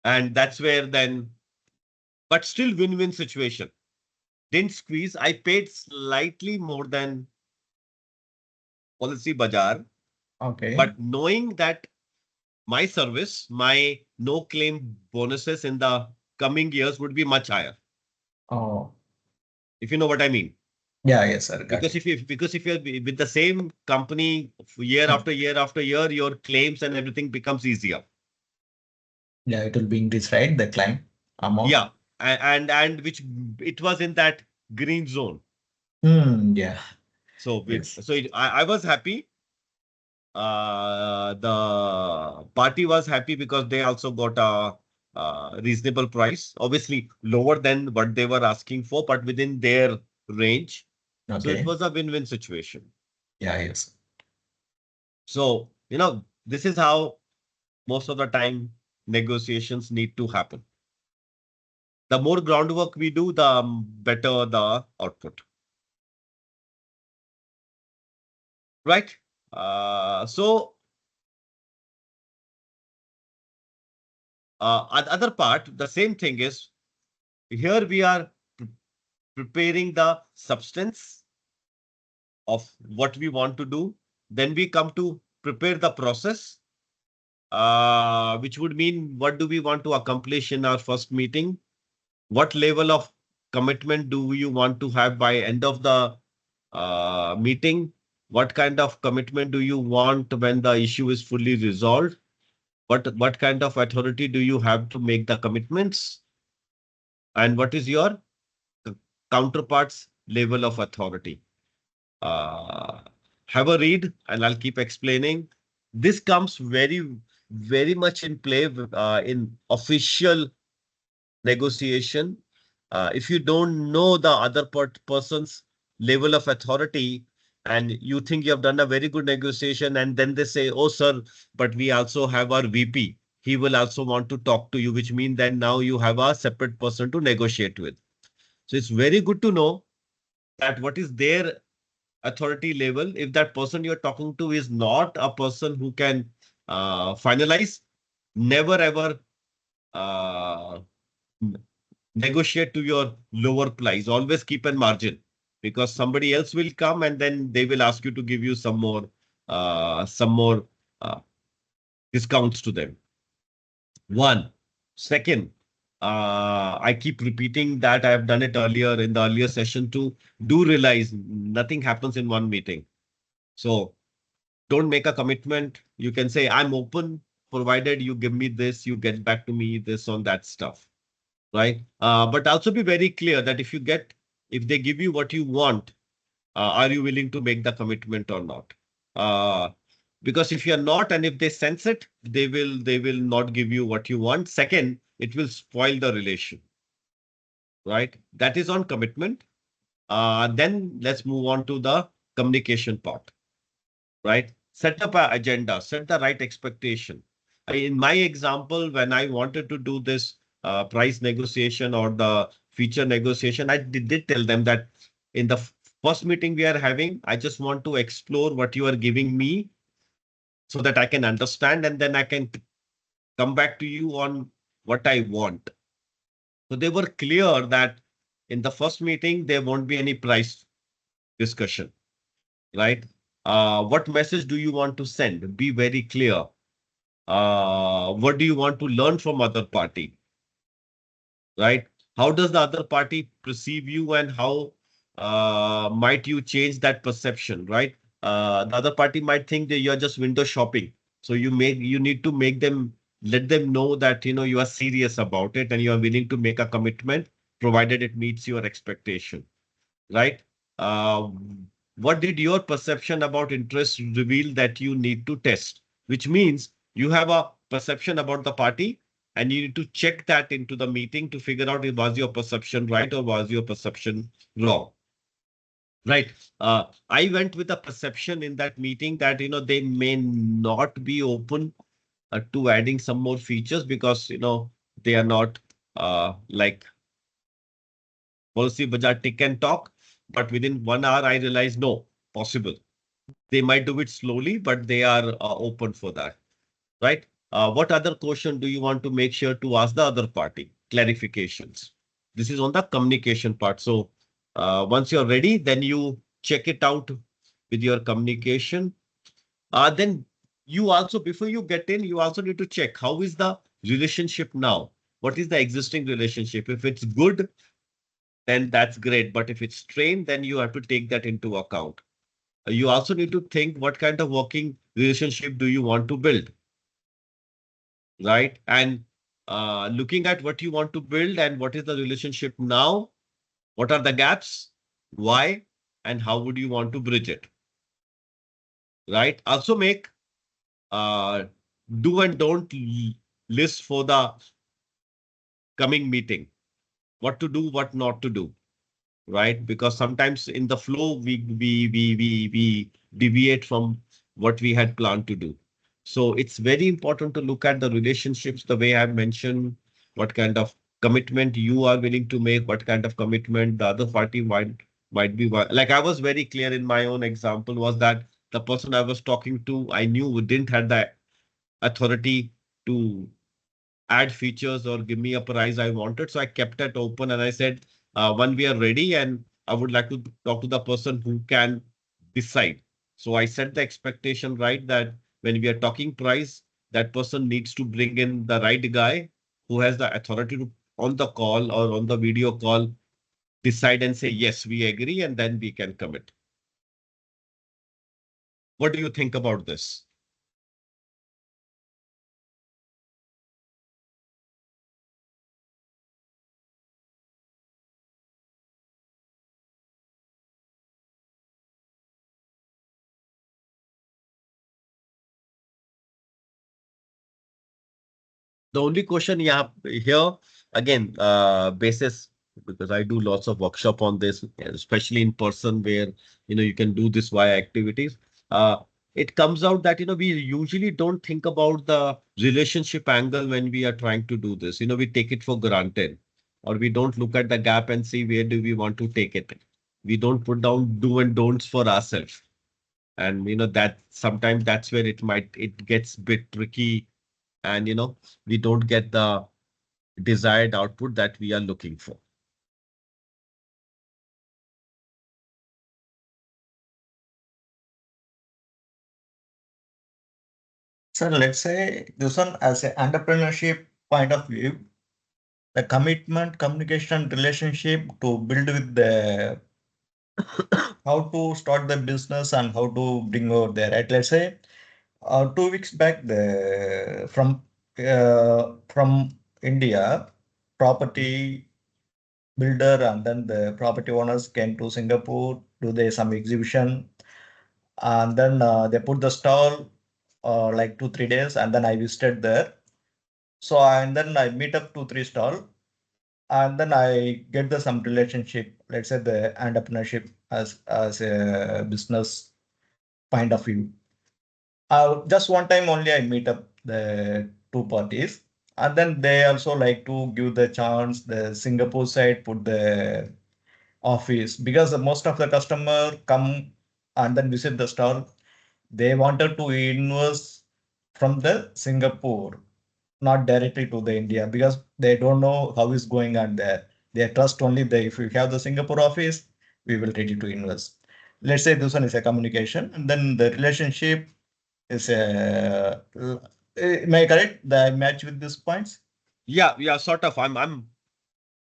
And that's where then, but still win-win situation. Didn't squeeze. I paid slightly more than Policy Bazaar, okay. but knowing that my service, my no claim bonuses in the coming years would be much higher, Oh, if you know what I mean. yeah, yes, sir, got Because it. if you're with the same company year Mm, after year after year, your claims and everything becomes easier. yeah, it will be increased, right? The claim amount. Yeah, and which it was in that green zone. Yeah, So yes, I was happy. The party was happy because they also got a reasonable price, obviously lower than what they were asking for, but within their range. So it okay, was a win-win situation. yeah, yes, So, this is how most of the time negotiations need to happen. The more groundwork we do, the better the output, right? So, other part, the same thing is, here we are preparing the substance of what we want to do. Then we come to prepare the process, which would mean what do we want to accomplish in our first meeting? What level of commitment do you want to have by end of the meeting? What kind of commitment do you want when the issue is fully resolved? What kind of authority do you have to make the commitments? And what is your c- counterpart's level of authority? Uh, have a read, and I'll keep explaining. This comes very much in play in official negotiation. If you don't know the other person's level of authority and you think you have done a very good negotiation, and then they say, oh, sir, but we also have our VP. He will also want to talk to you, which means that now you have a separate person to negotiate with. So it's very good to know that what is their authority level. If that person you're talking to is not a person who can finalize, never ever uh, negotiate to your lower price. Always keep a margin because somebody else will come and then they will ask you to give you some more uh, discounts to them. One. Second, I keep repeating that I have done it earlier in the earlier session too. Do realize nothing happens in one meeting. So don't make a commitment. You can say, I'm open, provided you give me this, you get back to me this on that stuff. Right? But also be very clear that if they give you what you want, are you willing to make the commitment or not? Uh, because if you're not, and if they sense it, they will not give you what you want. Second, it will spoil the relation, right? That is on commitment. Then let's move on to the communication part, right? Set up an agenda, set the right expectation. In my example, when I wanted to do this price negotiation or the feature negotiation, I did tell them that in the first meeting we are having, I just want to explore what you are giving me so that I can understand and then I can come back to you on what I want. So they were clear that in the first meeting, there won't be any price discussion, right? What message do you want to send? Be very clear. What do you want to learn from other party, right? How does the other party perceive you and how might you change that perception, right? The other party might think that you're just window shopping. So you need to let them know that you are serious about it and you are willing to make a commitment provided it meets your expectation, right? Uh, what did your perception about interest reveal that you need to test? Which means you have a perception about the party and you need to check that into the meeting to figure out if was your perception right or was your perception wrong. Right. I went with a perception in that meeting that they may not be open to adding some more features because they are not like policy bazaar tick and talk. But within 1 hour, I realized no, possible. They might do it slowly, but they are open for that, right? What other question do you want to make sure to ask the other party? Clarifications. This is on the communication part. So once you're ready, then you check it out with your communication. Then you also, before you get in, you also need to check how is the relationship now? What is the existing relationship? If it's good, then that's great. But if it's strained, then you have to take that into account. You also need to think what kind of working relationship do you want to build, right? And looking at what you want to build and what is the relationship now, what are the gaps, why, and how would you want to bridge it, right? Also make uh, do and don't list for the coming meeting, what to do, what not to do, right? Because sometimes in the flow we deviate from what we had planned to do. So it's very important to look at the relationships the way I've mentioned, what kind of commitment you are willing to make, what kind of commitment the other party might be. Like I was very clear in my own example was that the person I was talking to, I knew didn't have the authority to add features or give me a price I wanted. So I kept it open and I said, when we are ready and I would like to talk to the person who can decide. So I set the expectation right that when we are talking price, that person needs to bring in the right guy who has the authority to on the call or on the video call decide and say, yes, we agree, and then we can commit. What do you think about this? The only question you have here, again, basis, because I do lots of workshop on this, especially in person where, you can do this via activities. Uh, it comes out that, we usually don't think about the relationship angle when we are trying to do this. We take it for granted, or we don't look at the gap and see where do we want to take it. We don't put down do and don'ts for ourselves. And, that sometimes that's where it gets a bit tricky, and we don't get the desired output that we are looking for. So let's say this one as an entrepreneurship point of view, the commitment, communication, relationship to build with the how to start the business and how to bring over there. Right? Let's say 2 weeks back, the from India, property builder and then the property owners came to Singapore, do they some exhibition, and then they put the stall like 2 3 days, and then I visited there. So and then I meet up 2 3 stall, and then I get the some relationship. Let's say the entrepreneurship as a business point of view. Just one time only I meet up the two parties, and then they also like to give the chance the Singapore side put the office because the most of the customer come and then visit the store. They wanted to invest from the Singapore, not directly to the India because they don't know how is going on there. They trust only the if you have the Singapore office, we will ready to invest. Let's say this one is a communication, and then the relationship is a. Am I correct? The match with these points. Yeah, sort of. I'm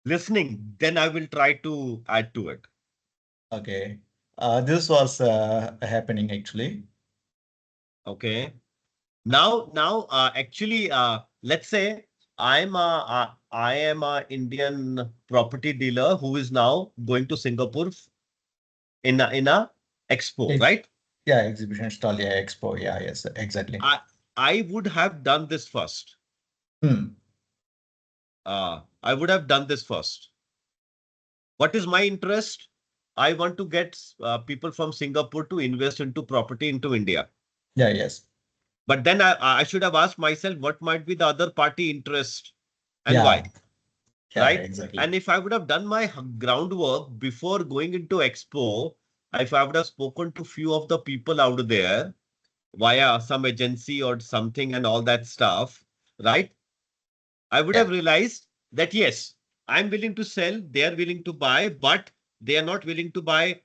listening. Then I will try to add to it. Okay. This was happening actually. Okay. Now, actually, let's say I am a Indian property dealer who is now going to Singapore in a expo, Ex- right? Yeah, exhibition stall, yeah, expo, yeah, yes, exactly. I I would have done this first. Hmm. I would have done this first. What is my interest? I want to get people from Singapore to invest into property into India. Yeah, yes. But then I should have asked myself what might be the other party interest and Yeah, why, yeah, right? exactly. And if I would have done my groundwork before going into Expo, if I would have spoken to few of the people out there via some agency or something and all that stuff, right? I would Yeah. have realized that yes, I'm willing to sell, they are willing to buy, but they are not willing to buy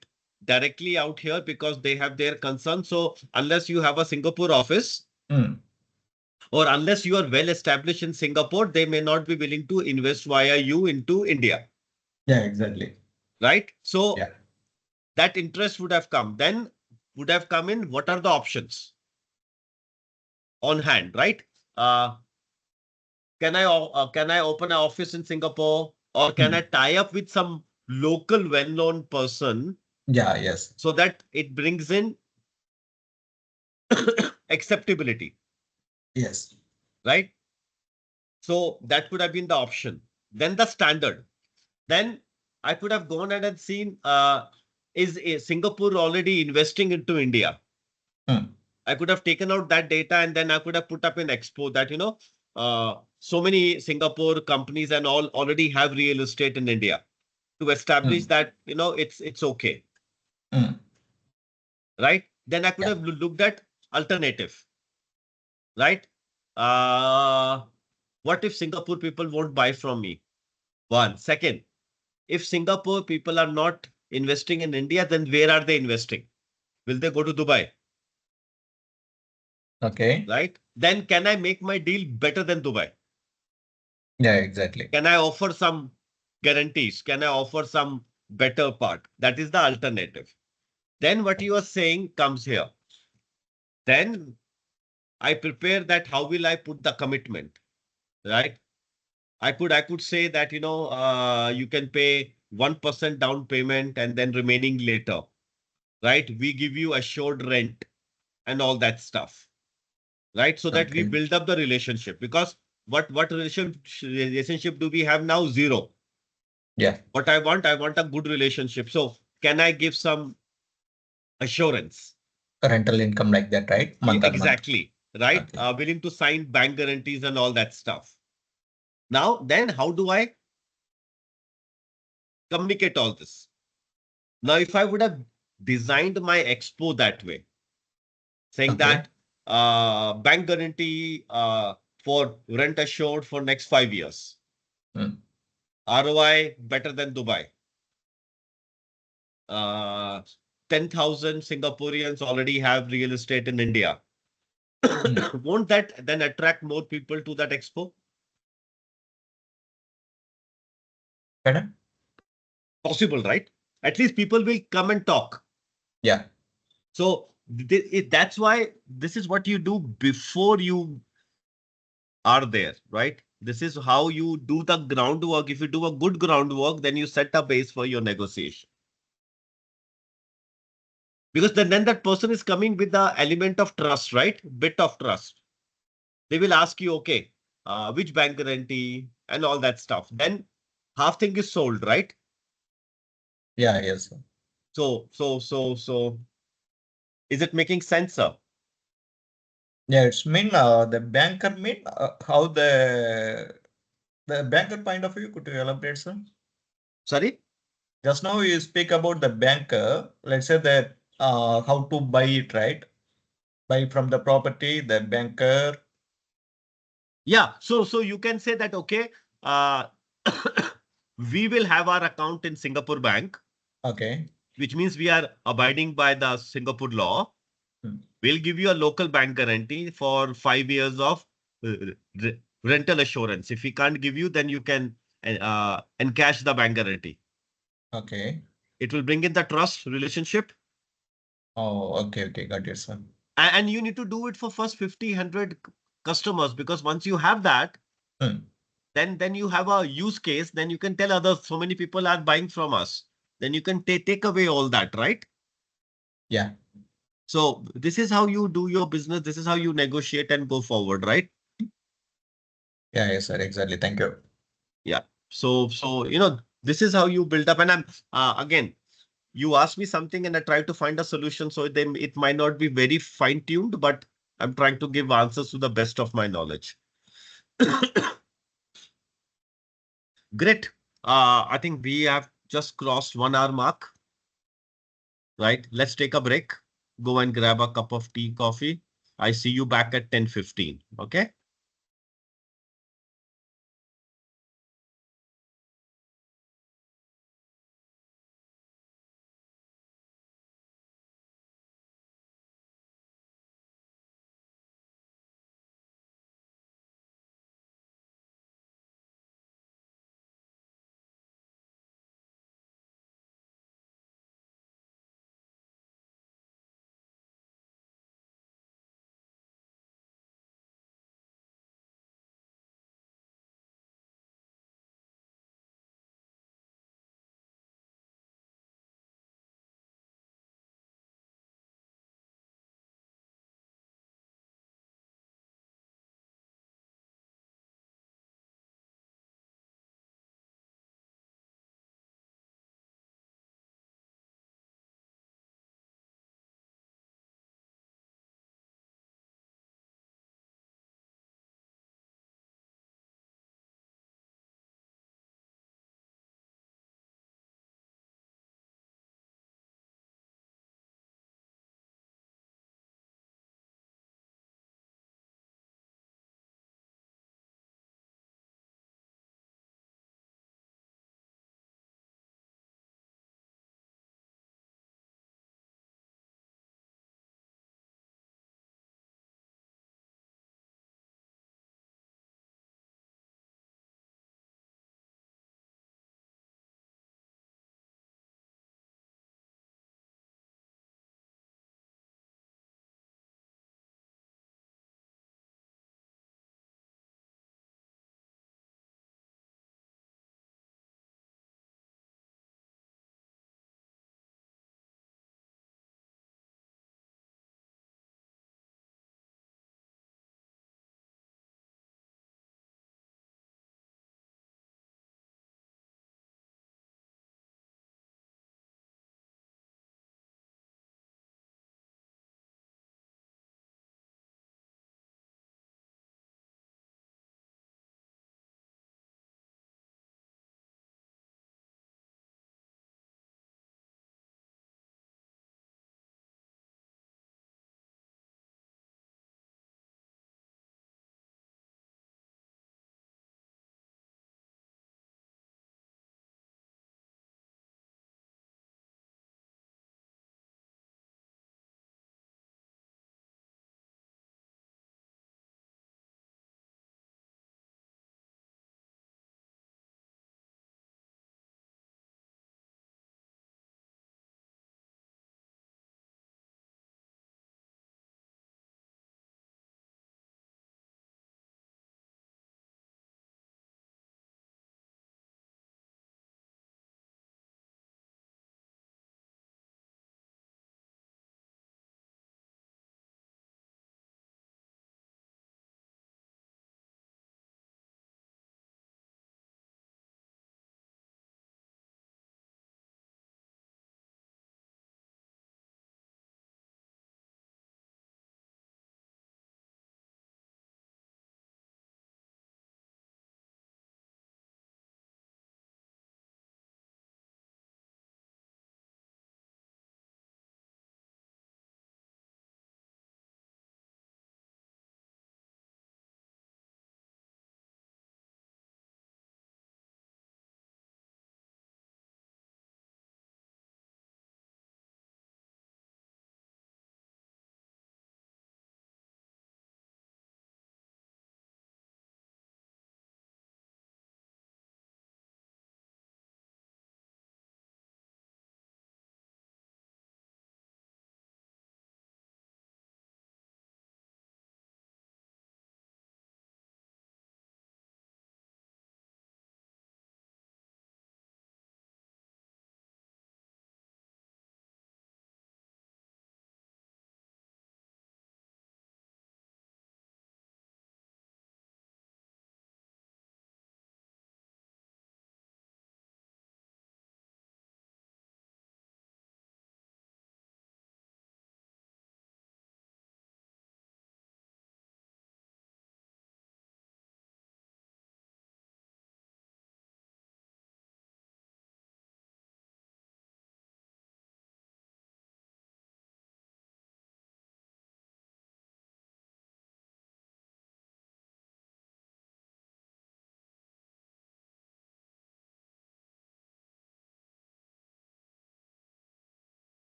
directly out here because they have their concerns. So unless you have a Singapore office Hmm. or unless you are well established in Singapore, they may not be willing to invest via you into India, Yeah, exactly. right? So Yeah. that interest would have come. Then would have come in what are the options on hand, right? Uh, can I open an office in Singapore or can I Hmm. tie up with some local well-known person Yeah, yes. so that it brings in acceptability, Yes. right? So that could have been the option. Then the standard. Then I could have gone ahead and seen is Singapore already investing into India? Hmm. I could have taken out that data and then I could have put up an expo that, so many Singapore companies and all already have real estate in India to establish Hmm. that, it's okay, Hmm. right? Then I could Yeah. have looked at alternative, right? Uh, what if Singapore people won't buy from me? One. Second, if Singapore people are not investing in India, then where are they investing? Will they go to Dubai? Okay. Right? Then can I make my deal better than Dubai? Yeah, exactly. Can I offer some guarantees? Can I offer some better part? That is the alternative. Then what you are saying comes here. Then I prepare that how will I put the commitment, right? I could say that, you can pay 1% down payment and then remaining later, right? We give you assured rent and all that stuff, right? So that we Okay. build up the relationship, because what relationship do we have now? Zero. Yeah. What I want a good relationship. So can I give some assurance? Rental income like that, right? Yeah, Month on month. exactly, right? Okay. Willing to sign bank guarantees and all that stuff. Now, then how do I communicate all this? Now, if I would have designed my expo that way, saying Okay. that bank guarantee for rent assured for next 5 years, Hmm. ROI better than Dubai, uh, 10,000 Singaporeans already have real estate in India. Hmm. Won't that then attract more people to that expo? Better? Possible, right? At least people will come and talk. Yeah. So that's why this is what you do before you are there, right? This is how you do the groundwork. If you do a good groundwork, then you set a base for your negotiation. Because then that person is coming with the element of trust, right? Bit of trust. They will ask you, okay, which bank guarantee and all that stuff. Then half thing is sold, right? Yeah. Yes. So, is it making sense, sir? Yeah. It's mean the banker mean how the banker point of view. Could you elaborate, sir? Sorry? Just now you speak about the banker. Let's say that how to buy it, right? Buy from the property, the banker. Yeah. So you can say that, okay, uh, we will have our account in Singapore Bank, Okay. which means we are abiding by the Singapore law. Hmm. We'll give you a local bank guarantee for 5 years of uh, rental assurance. If we can't give you, then you can encash the bank guarantee. Okay. It will bring in the trust relationship, Oh, okay. Okay. Got it, sir. and you need to do it for first 50, 100 customers, because once you have that, Hmm. then you have a use case. Then you can tell others, so many people are buying from us. Then you can take away all that, right? Yeah. So this is how you do your business. This is how you negotiate and go forward, right? Yeah. Yes, sir. Exactly. Thank you. Yeah. So this is how you build up. And I'm again, you ask me something and I try to find a solution. So then it might not be very fine tuned, but I'm trying to give answers to the best of my knowledge. Great. I think we have just crossed 1 hour mark, right? Let's take a break. Go and grab a cup of tea, coffee. I see you back at 10:15. Okay.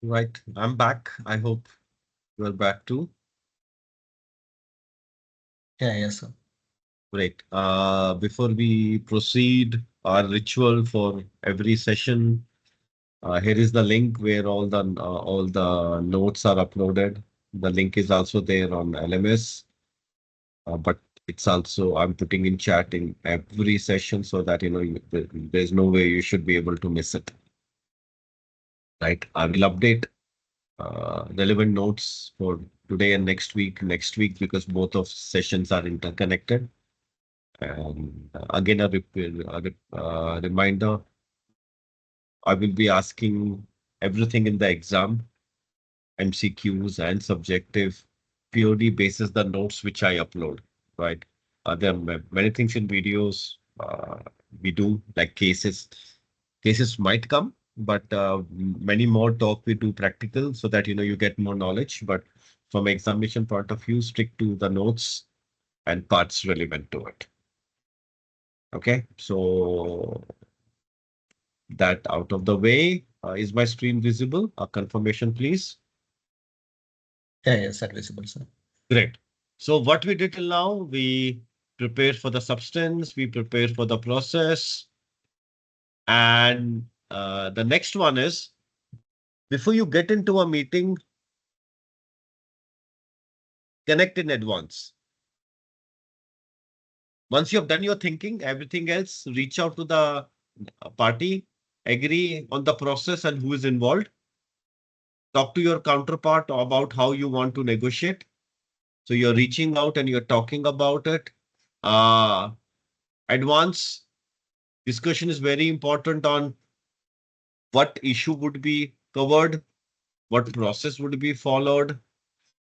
Right. I'm back. I hope you're back too. Yeah, yes, sir. Great. Before we proceed, our ritual for every session, here is the link where all the notes are uploaded. The link is also there on LMS, but it's also I'm putting in chat in every session so that there's no way you should be able to miss it. Right. I will update relevant notes for today and next week because both of sessions are interconnected. And again, a reminder, I will be asking everything in the exam, MCQs and subjective, purely basis the notes which I upload, right? There are many things in videos we do, like cases. Cases might come, but many more talk we do practical so that you get more knowledge. But from examination point of view, stick to the notes and parts relevant to it. Okay, so that out of the way, is my screen visible? A confirmation, please. Yeah, yes, sir, visible, sir. Great. So what we did till now, we prepared for the substance, we prepared for the process, and the next one is before you get into a meeting, connect in advance. Once you have done your thinking, everything else, reach out to the party, agree on the process and who is involved. Talk to your counterpart about how you want to negotiate. So you're reaching out and you're talking about it. Uh, Advance discussion is very important on what issue would be covered, what process would be followed,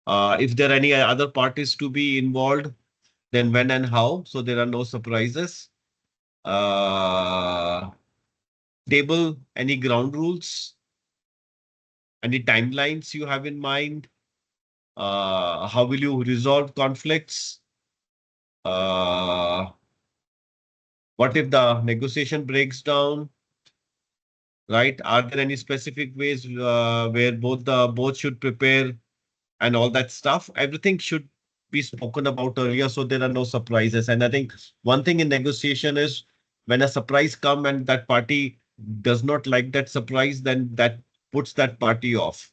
if there are any other parties to be involved, then when and how. So there are no surprises. Uh, Table any ground rules, any timelines you have in mind. How will you resolve conflicts? Uh, what if the negotiation breaks down? Right? Are there any specific ways where both should prepare and all that stuff? Everything should be spoken about earlier so there are no surprises. And I think one thing in negotiation is when a surprise come and that party does not like that surprise, then that puts that party off.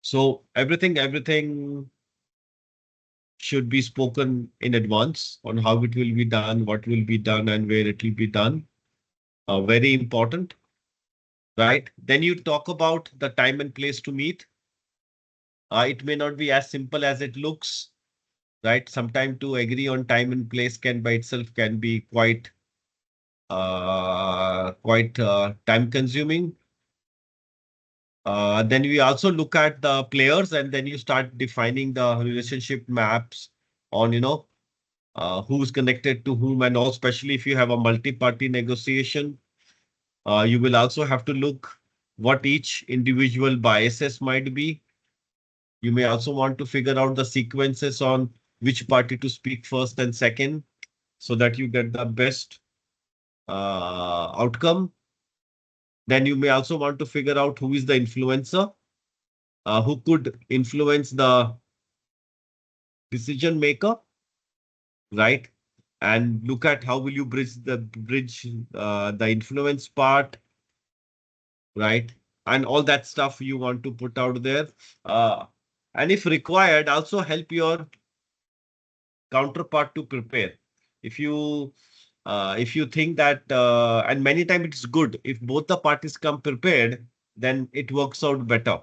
So everything should be spoken in advance on how it will be done, what will be done, and where it will be done. Very important, right? Then you talk about the time and place to meet. It may not be as simple as it looks, right? Sometimes to agree on time and place can by itself can be quite time consuming. Then we also look at the players and then you start defining the relationship maps on, who's connected to whom and all, especially if you have a multi-party negotiation. You will also have to look what each individual biases might be. You may also want to figure out the sequences on which party to speak first and second so that you get the best outcome. Then you may also want to figure out who is the influencer, who could influence the decision maker, right? And look at how will you bridge the influence part, right? And all that stuff you want to put out there. Uh, and if required, also help your counterpart to prepare. If you think that, and many times it's good if both the parties come prepared, then it works out better.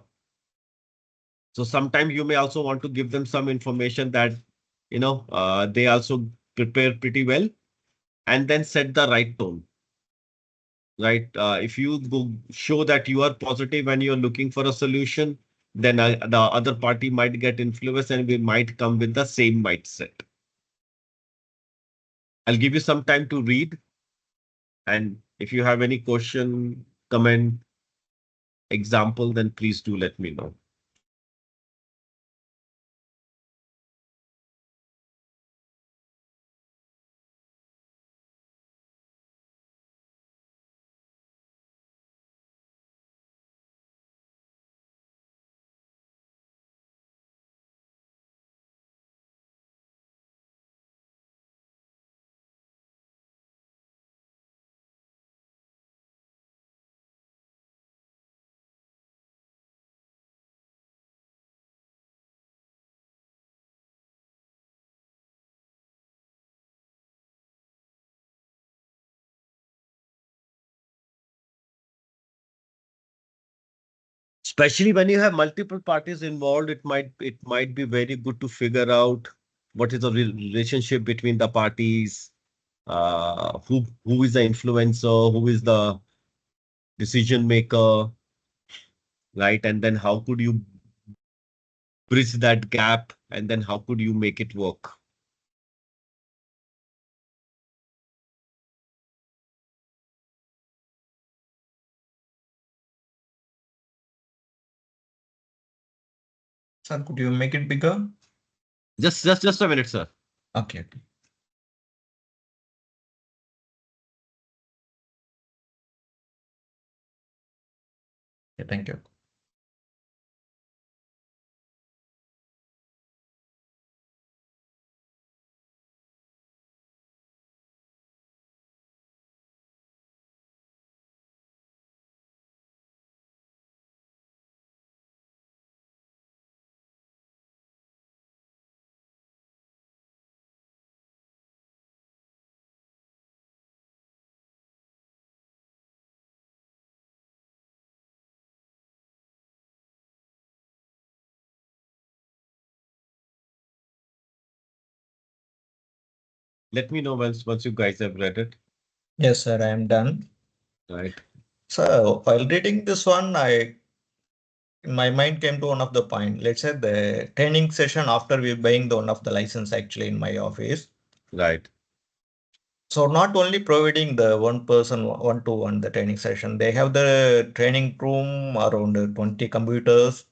So sometimes you may also want to give them some information that they also prepare pretty well, and then set the right tone. Right? If you go show that you are positive and you're looking for a solution, then the other party might get influenced and we might come with the same mindset. I'll give you some time to read, and if you have any question, comment, example, then please do let me know. Especially when you have multiple parties involved, it might be very good to figure out what is the relationship between the parties, who is the influencer, who is the decision maker, right? And then how could you bridge that gap, and then how could you make it work? Sir, could you make it bigger? Just a minute, sir. Okay, okay. Yeah, thank you. Let me know once you guys have read it. Yes, sir, I am done. Right, So while reading this one, in my mind came to one of the point. Let's say the training session after we buying the one of the license actually in my office. right. So not only providing the one person one to one the training session, they have the training room around 20 computers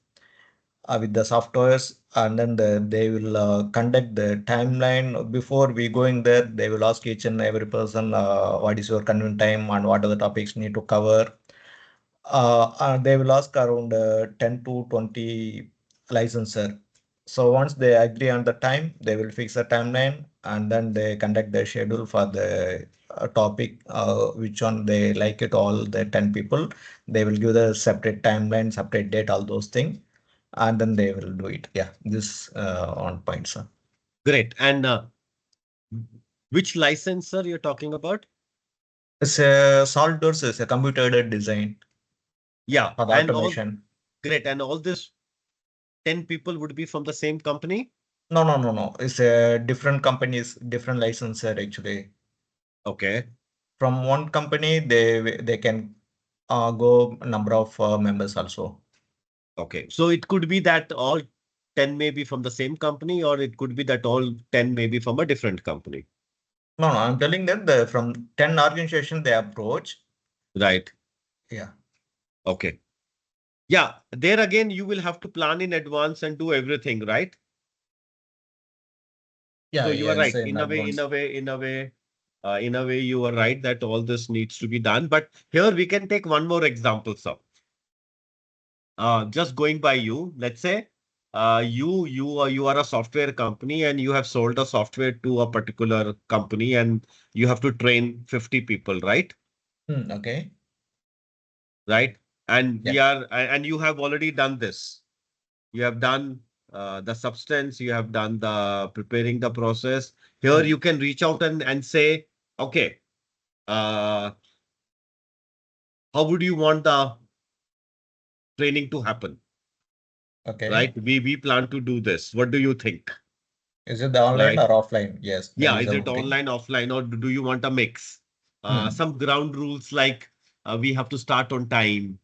with the softwares, and then they will conduct the timeline before we going there. They will ask each and every person what is your convenient time and what are the topics need to cover. They will ask around 10 to 20 licensor. So once they agree on the time, they will fix a timeline and then they conduct the schedule for the topic, which one they like it, all the 10 people. They will give the separate timeline, separate date, all those things, and then they will do it. Yeah, this on point, sir. Great. And which licenser you're talking about? It's a SolidWorks is a computer aided design Yeah, for the and all automation. great. And all this 10 people would be from the same company? No, no, no, no. It's a different companies, different licensor actually. Okay. From one company, they can go number of members also. Okay. So it could be that all 10 may be from the same company, or it could be that all 10 may be from a different company. No, no, I'm telling that the from 10 organization they approach. Right. Yeah. Okay. Yeah. There again, you will have to plan in advance and do everything, right? Yeah, So you are yes, right. in advance. In a way, you are right that all this needs to be done. But here we can take one more example, sir. Just going by you, let's say you are a software company and you have sold a software to a particular company and you have to train 50 people, right? Okay. Right. And Yeah. and you have already done this. You have done the substance, you have done the preparing the process. Here Hmm. you can reach out and say, okay, uh, how would you want the training to happen? Okay. Right? We plan to do this. What do you think? Is it the online Right? or offline? Yes, that Yeah, is is the it one thing. online, offline, or do you want a mix? Hmm. Some ground rules like we have to start on time.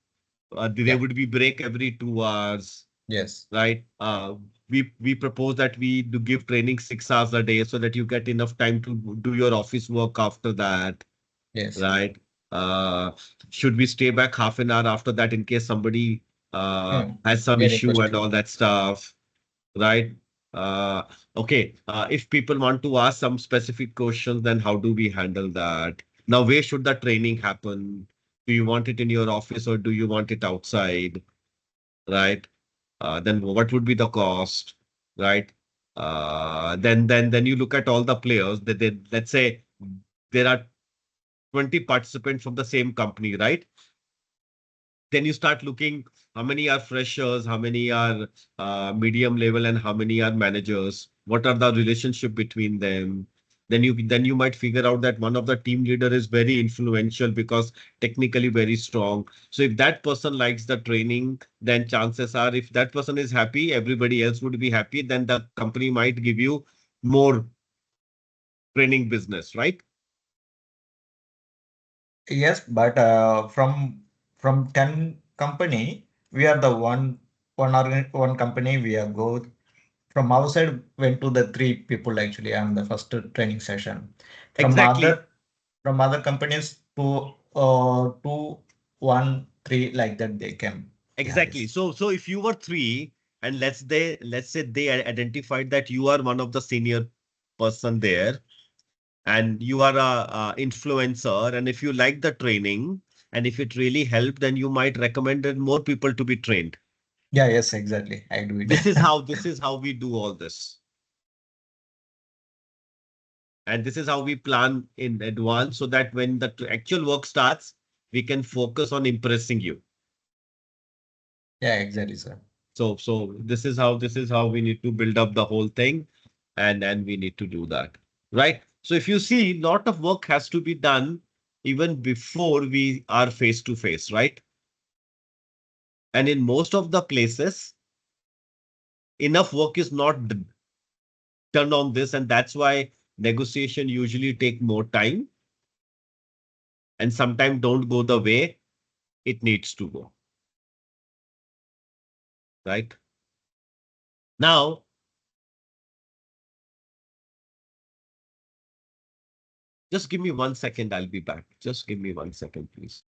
There Yeah. would be break every 2 hours, Yes. right? We propose that we do give training 6 hours a day so that you get enough time to do your office work after that, Yes. right? Uh, should we stay back half an hour after that in case somebody Hmm. has some Any issue and question? all that stuff? Right? Okay. If people want to ask some specific questions, then how do we handle that? Now, where should the training happen? Do you want it in your office or do you want it outside? Right? Then what would be the cost? Right? Then you look at all the players. Let's say there are 20 participants from the same company, right? Then you start looking how many are freshers, how many are medium level, and how many are managers. What are the relationship between them? then you might figure out that one of the team leader is very influential because technically very strong. So if that person likes the training, then chances are if that person is happy, everybody else would be happy. Then the company might give you more training business, right? Yes, but from 10 company, we are the one company we are go from our side went to the three people actually on the first training session. From Exactly. other companies two, one, three like that they came. Yeah, Exactly. yes. So if you were three, and let's say they identified that you are one of the senior person there, and you are a influencer, and if you like the training, and if it really helped, then you might recommend that more people to be trained. Yeah, yes, exactly. I do it. This is how we do all this, and this is how we plan in advance so that when the actual work starts, we can focus on impressing you. Yeah, exactly, sir. So this is how we need to build up the whole thing, and we need to do that, right? So if you see, lot of work has to be done even before we are face to face, right? And in most of the places, enough work is not done on this, and that's why negotiation usually take more time and sometimes don't go the way it needs to go, right? Now, just give me 1 second, I'll be back. Just give me 1 second, please.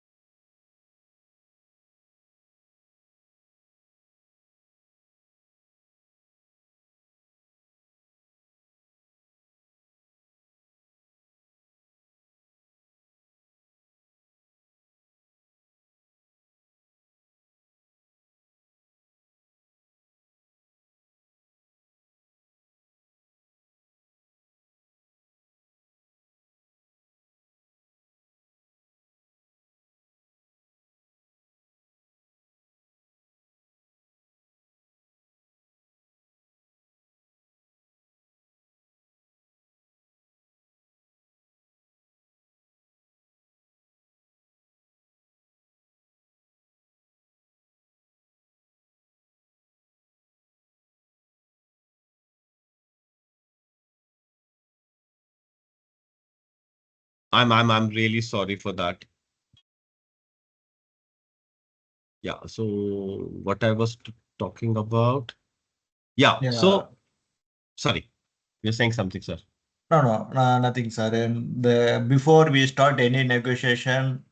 I'm really sorry for that. Yeah, so what I was talking about. Yeah, Yeah. so sorry, you're saying something, sir. No, no, no, nothing, sir. And before we start any negotiation,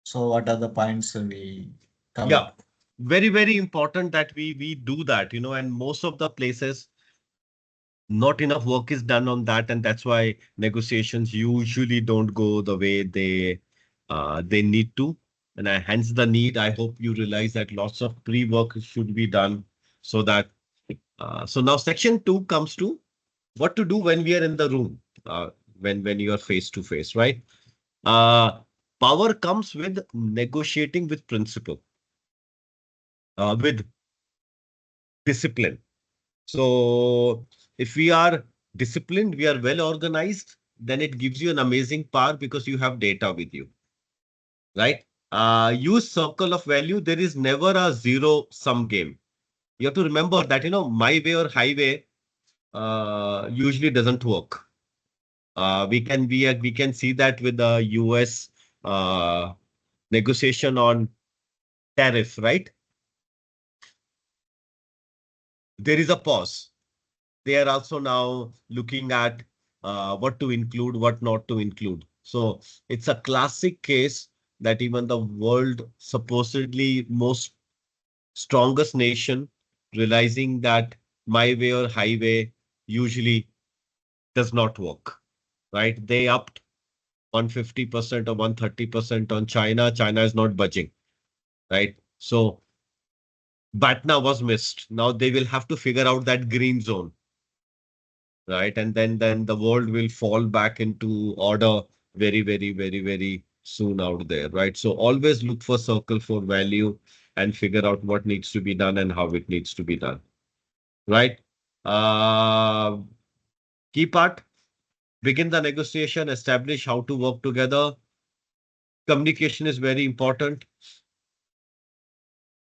so what are the points we Yeah, covered? very, very important that we do that, and most of the places, not enough work is done on that, and that's why negotiations usually don't go the way they need to. And hence the need. I hope you realize that lots of pre-work should be done so that so now section 2 comes to what to do when we are in the room, when you are face to face, right? Uh, Power comes with negotiating with principle, with discipline. So if we are disciplined, we are well organized, then it gives you an amazing power because you have data with you, right? Use circle of value. There is never a zero sum game. You have to remember that, my way or highway usually doesn't work. We can see that with the US uh, negotiation on tariff, right? There is a pause. They are also now looking at what to include, what not to include. So it's a classic case that even the world supposedly most strongest nation realizing that my way or highway usually does not work, right? They upped 150% or 130% on China. China is not budging, right? So Batna was missed. Now they will have to figure out that green zone, right? And then the world will fall back into order very, very, very, very soon out there, right? So always look for circle for value and figure out what needs to be done and how it needs to be done, right? Uh, Key part. begin the negotiation, establish how to work together. Communication is very important.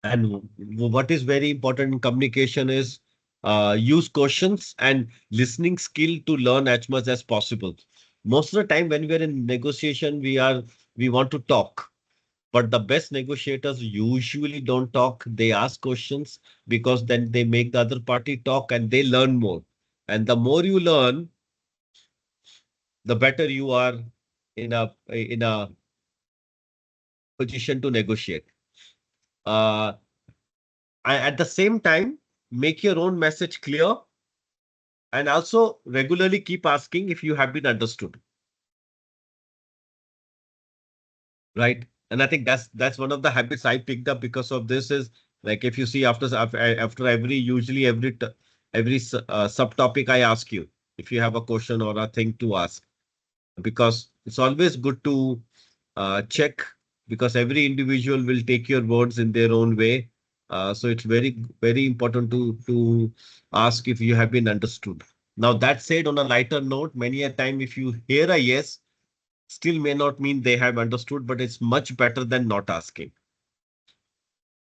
And what is very important in communication is use questions and listening skill to learn as much as possible. Most of the time when we are in negotiation, we want to talk. But the best negotiators usually don't talk. They ask questions because then they make the other party talk and they learn more. And the more you learn, the better you are in a position to negotiate. Uh, at the same time, make your own message clear and also regularly keep asking if you have been understood. Right. And I think that's one of the habits I picked up because of this is like if you see after every usually every subtopic I ask you if you have a question or a thing to ask, because it's always good to check, because every individual will take your words in their own way. So it's very important to ask if you have been understood. Now that said, on a lighter note, many a time if you hear a yes, still may not mean they have understood, but it's much better than not asking,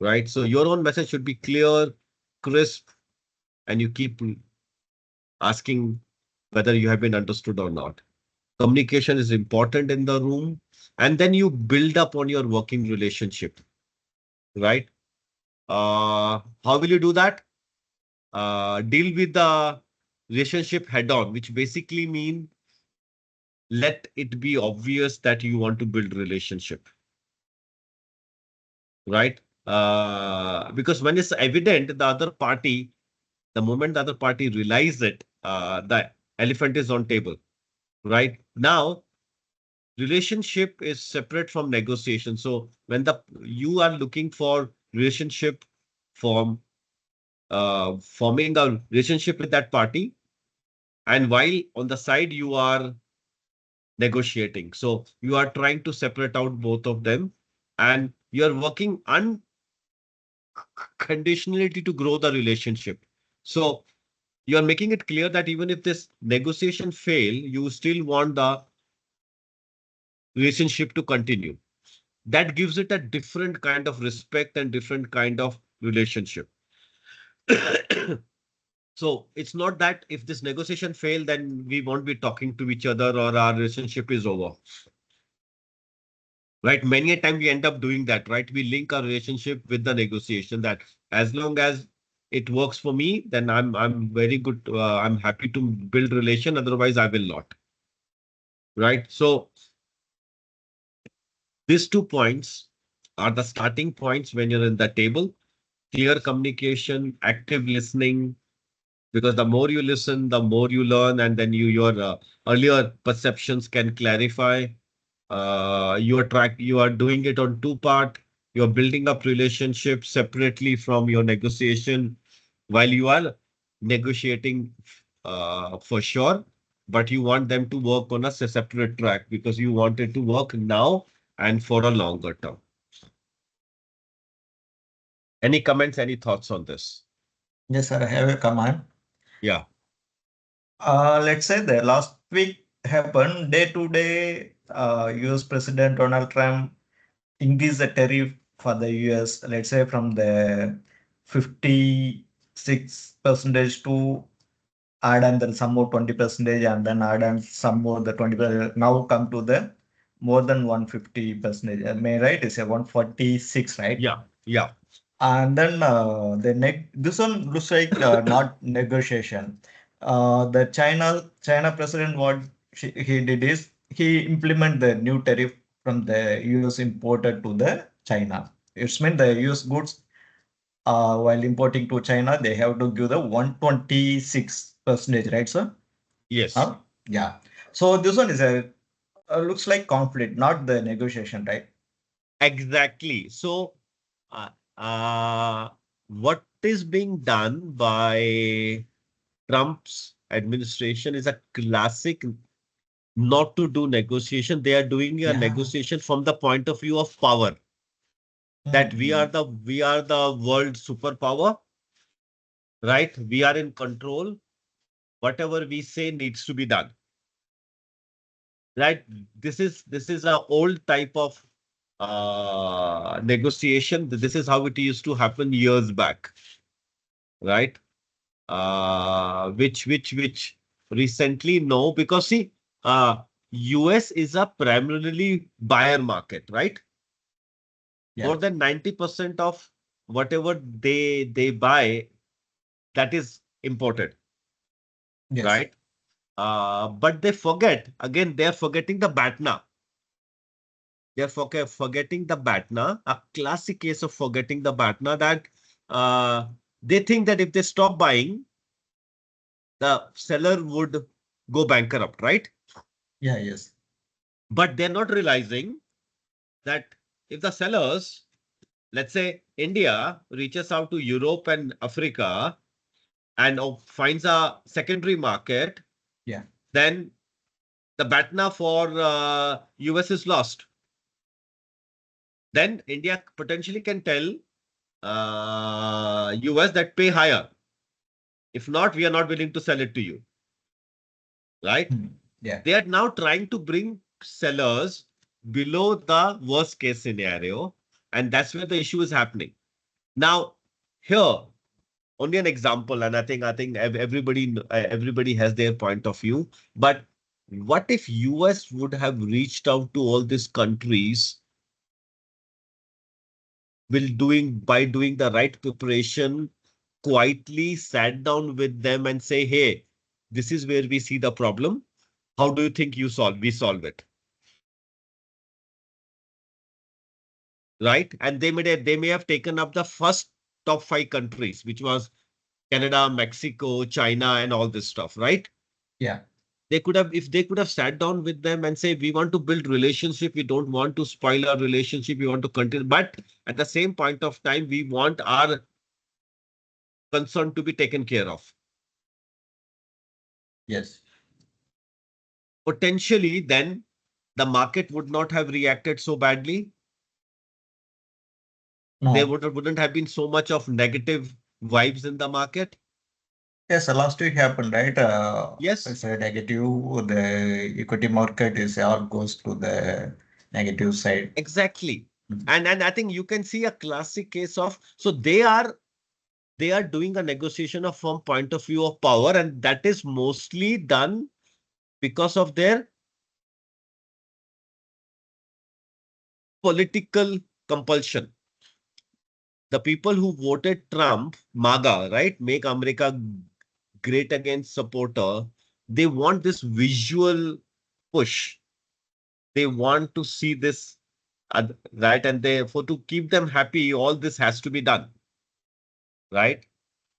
right? So your own message should be clear, crisp, and you keep asking whether you have been understood or not. Communication is important in the room, and then you build up on your working relationship, right? How will you do that? Deal with the relationship head on, which basically mean let it be obvious that you want to build relationship, right? Because when it's evident, the moment the other party realize it, the elephant is on table, right? Now, relationship is separate from negotiation. So when the you are looking for relationship from forming a relationship with that party, and while on the side you are negotiating. So you are trying to separate out both of them, and you are working unconditionally to grow the relationship. So you are making it clear that even if this negotiation fail, you still want the relationship to continue. That gives it a different kind of respect and different kind of relationship. So it's not that if this negotiation fail, then we won't be talking to each other or our relationship is over. Right? Many a time we end up doing that, right? We link our relationship with the negotiation that as long as it works for me, then I'm very good. I'm happy to build relation. Otherwise, I will not. Right? So these 2 points are the starting points when you're in the table. Clear communication, active listening, because the more you listen, the more you learn, and then your earlier perceptions can clarify. You are doing it on two part. You're building up relationships separately from your negotiation while you are negotiating for sure, but you want them to work on a separate track because you want it to work now and for a longer term. Any comments, any thoughts on this? Yes, sir. I have a comment. Yeah. Let's say the last week happened day to day. US President Donald Trump increased the tariff for the US. Let's say from the 56 percentage to add and then some more 20 percentage and then add and some more the 20%. Now come to the more than 150 percentage. May right? It's a 146, right? Yeah. Yeah. And then this one looks like not negotiation. The China president he did is he implement the new tariff from the US imported to the China. It's mean the US goods while importing to China they have to give the 126 percentage, right, sir? Yes. Huh? Yeah. So this one is a looks like conflict, not the negotiation, right? Exactly. So, uh, uh, what is being done by Trump's administration is a classic not to do negotiation. They are doing a Yeah. negotiation from the point of view of power, that Hmm. we are the world superpower, right? We are in control. Whatever we say needs to be done. right? This is a old type of negotiation. This is how it used to happen years back, right? Which recently no, because see, US is a primarily buyer market, right? Yeah. More than 90% of whatever they buy, that is imported, Yes. right? But they forget, again, they're forgetting the BATNA. They're forgetting the BATNA, a classic case of forgetting the BATNA, that they think that if they stop buying, the seller would go bankrupt, right? Yeah. Yes. But they're not realizing that if the sellers, let's say India, reaches out to Europe and Africa and finds a secondary market, Yeah. then the BATNA for US is lost. Then India potentially can tell US that pay higher. If not, we are not willing to sell it to you, right? Yeah. They are now trying to bring sellers below the worst case scenario, and that's where the issue is happening. Now, here, only an example, and I think everybody has their point of view. But what if US would have reached out to all these countries, will doing by doing the right preparation, quietly sat down with them and say, hey, this is where we see the problem. How do you think we solve it? Right? And they may have taken up the first top five countries, which was Canada, Mexico, China, and all this stuff, right? Yeah. They could have, if they could have sat down with them and say, we want to build relationship, we don't want to spoil our relationship, we want to continue, but at the same point of time, we want our concern to be taken care of. Yes. Potentially, then the market would not have reacted so badly. There No. wouldn't have been so much of negative vibes in the market. Yes. Last week happened, right? Yes, It's a negative. The equity market is all goes to the negative side. exactly. Mhm. And I think you can see a classic case of, so they are doing a negotiation of from point of view of power, and that is mostly done because of their political compulsion. The people who voted Trump, MAGA, right, Make America Great Again supporter, they want this visual push. They want to see this, right, and they, for to keep them happy, all this has to be done, right?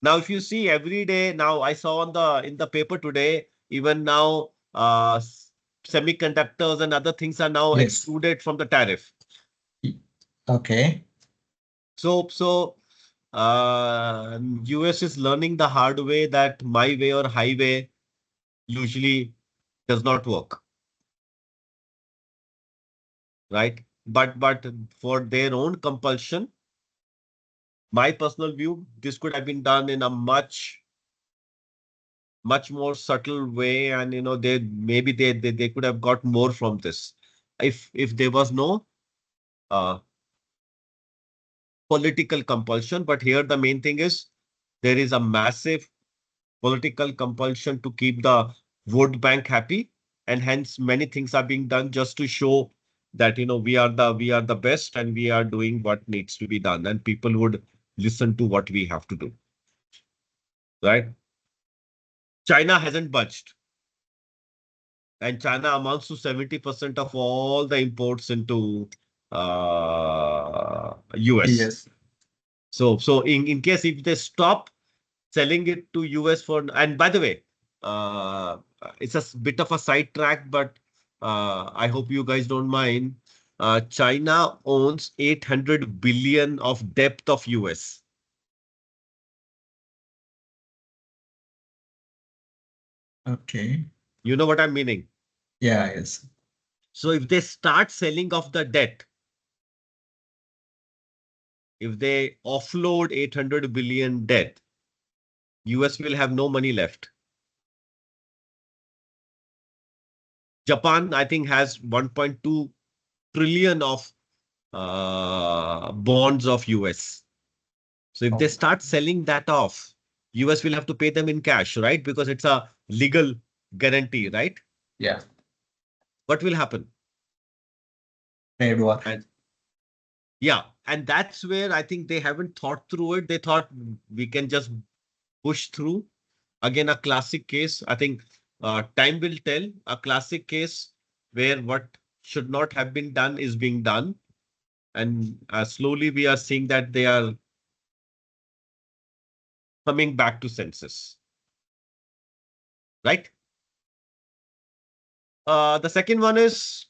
Now, if you see every day, now I saw on the in the paper today, even now, semiconductors and other things are now Yes. excluded from the tariff. Y- Okay. So US is learning the hard way that my way or highway usually does not work, right? But for their own compulsion, my personal view, this could have been done in a much more subtle way, and they maybe they could have got more from this if there was no uh, political compulsion. But here the main thing is there is a massive political compulsion to keep the vote bank happy, and hence many things are being done just to show that we are the best and we are doing what needs to be done, and people would listen to what we have to do, right? China hasn't budged, and China amounts to 70% of all the imports into US. Yes. So in case if they stop selling it to US for, and by the way, uh, it's a bit of a sidetrack, but I hope you guys don't mind. China owns 800 billion of debt of US. Okay. You know what I'm meaning? Yeah. Yes. So if they start selling off the debt, if they offload 800 billion debt, US will have no money left. Japan, I think, has 1.2 trillion of bonds of US. So if they Oh, start selling that off, US will have to pay them in cash, right? Because it's a legal guarantee, right? yeah, What will happen? trade war. And yeah, and that's where I think they haven't thought through it. They thought we can just push through. Again, a classic case. I think time will tell. A classic case where what should not have been done is being done. And slowly we are seeing that they are coming back to senses, right? The second one is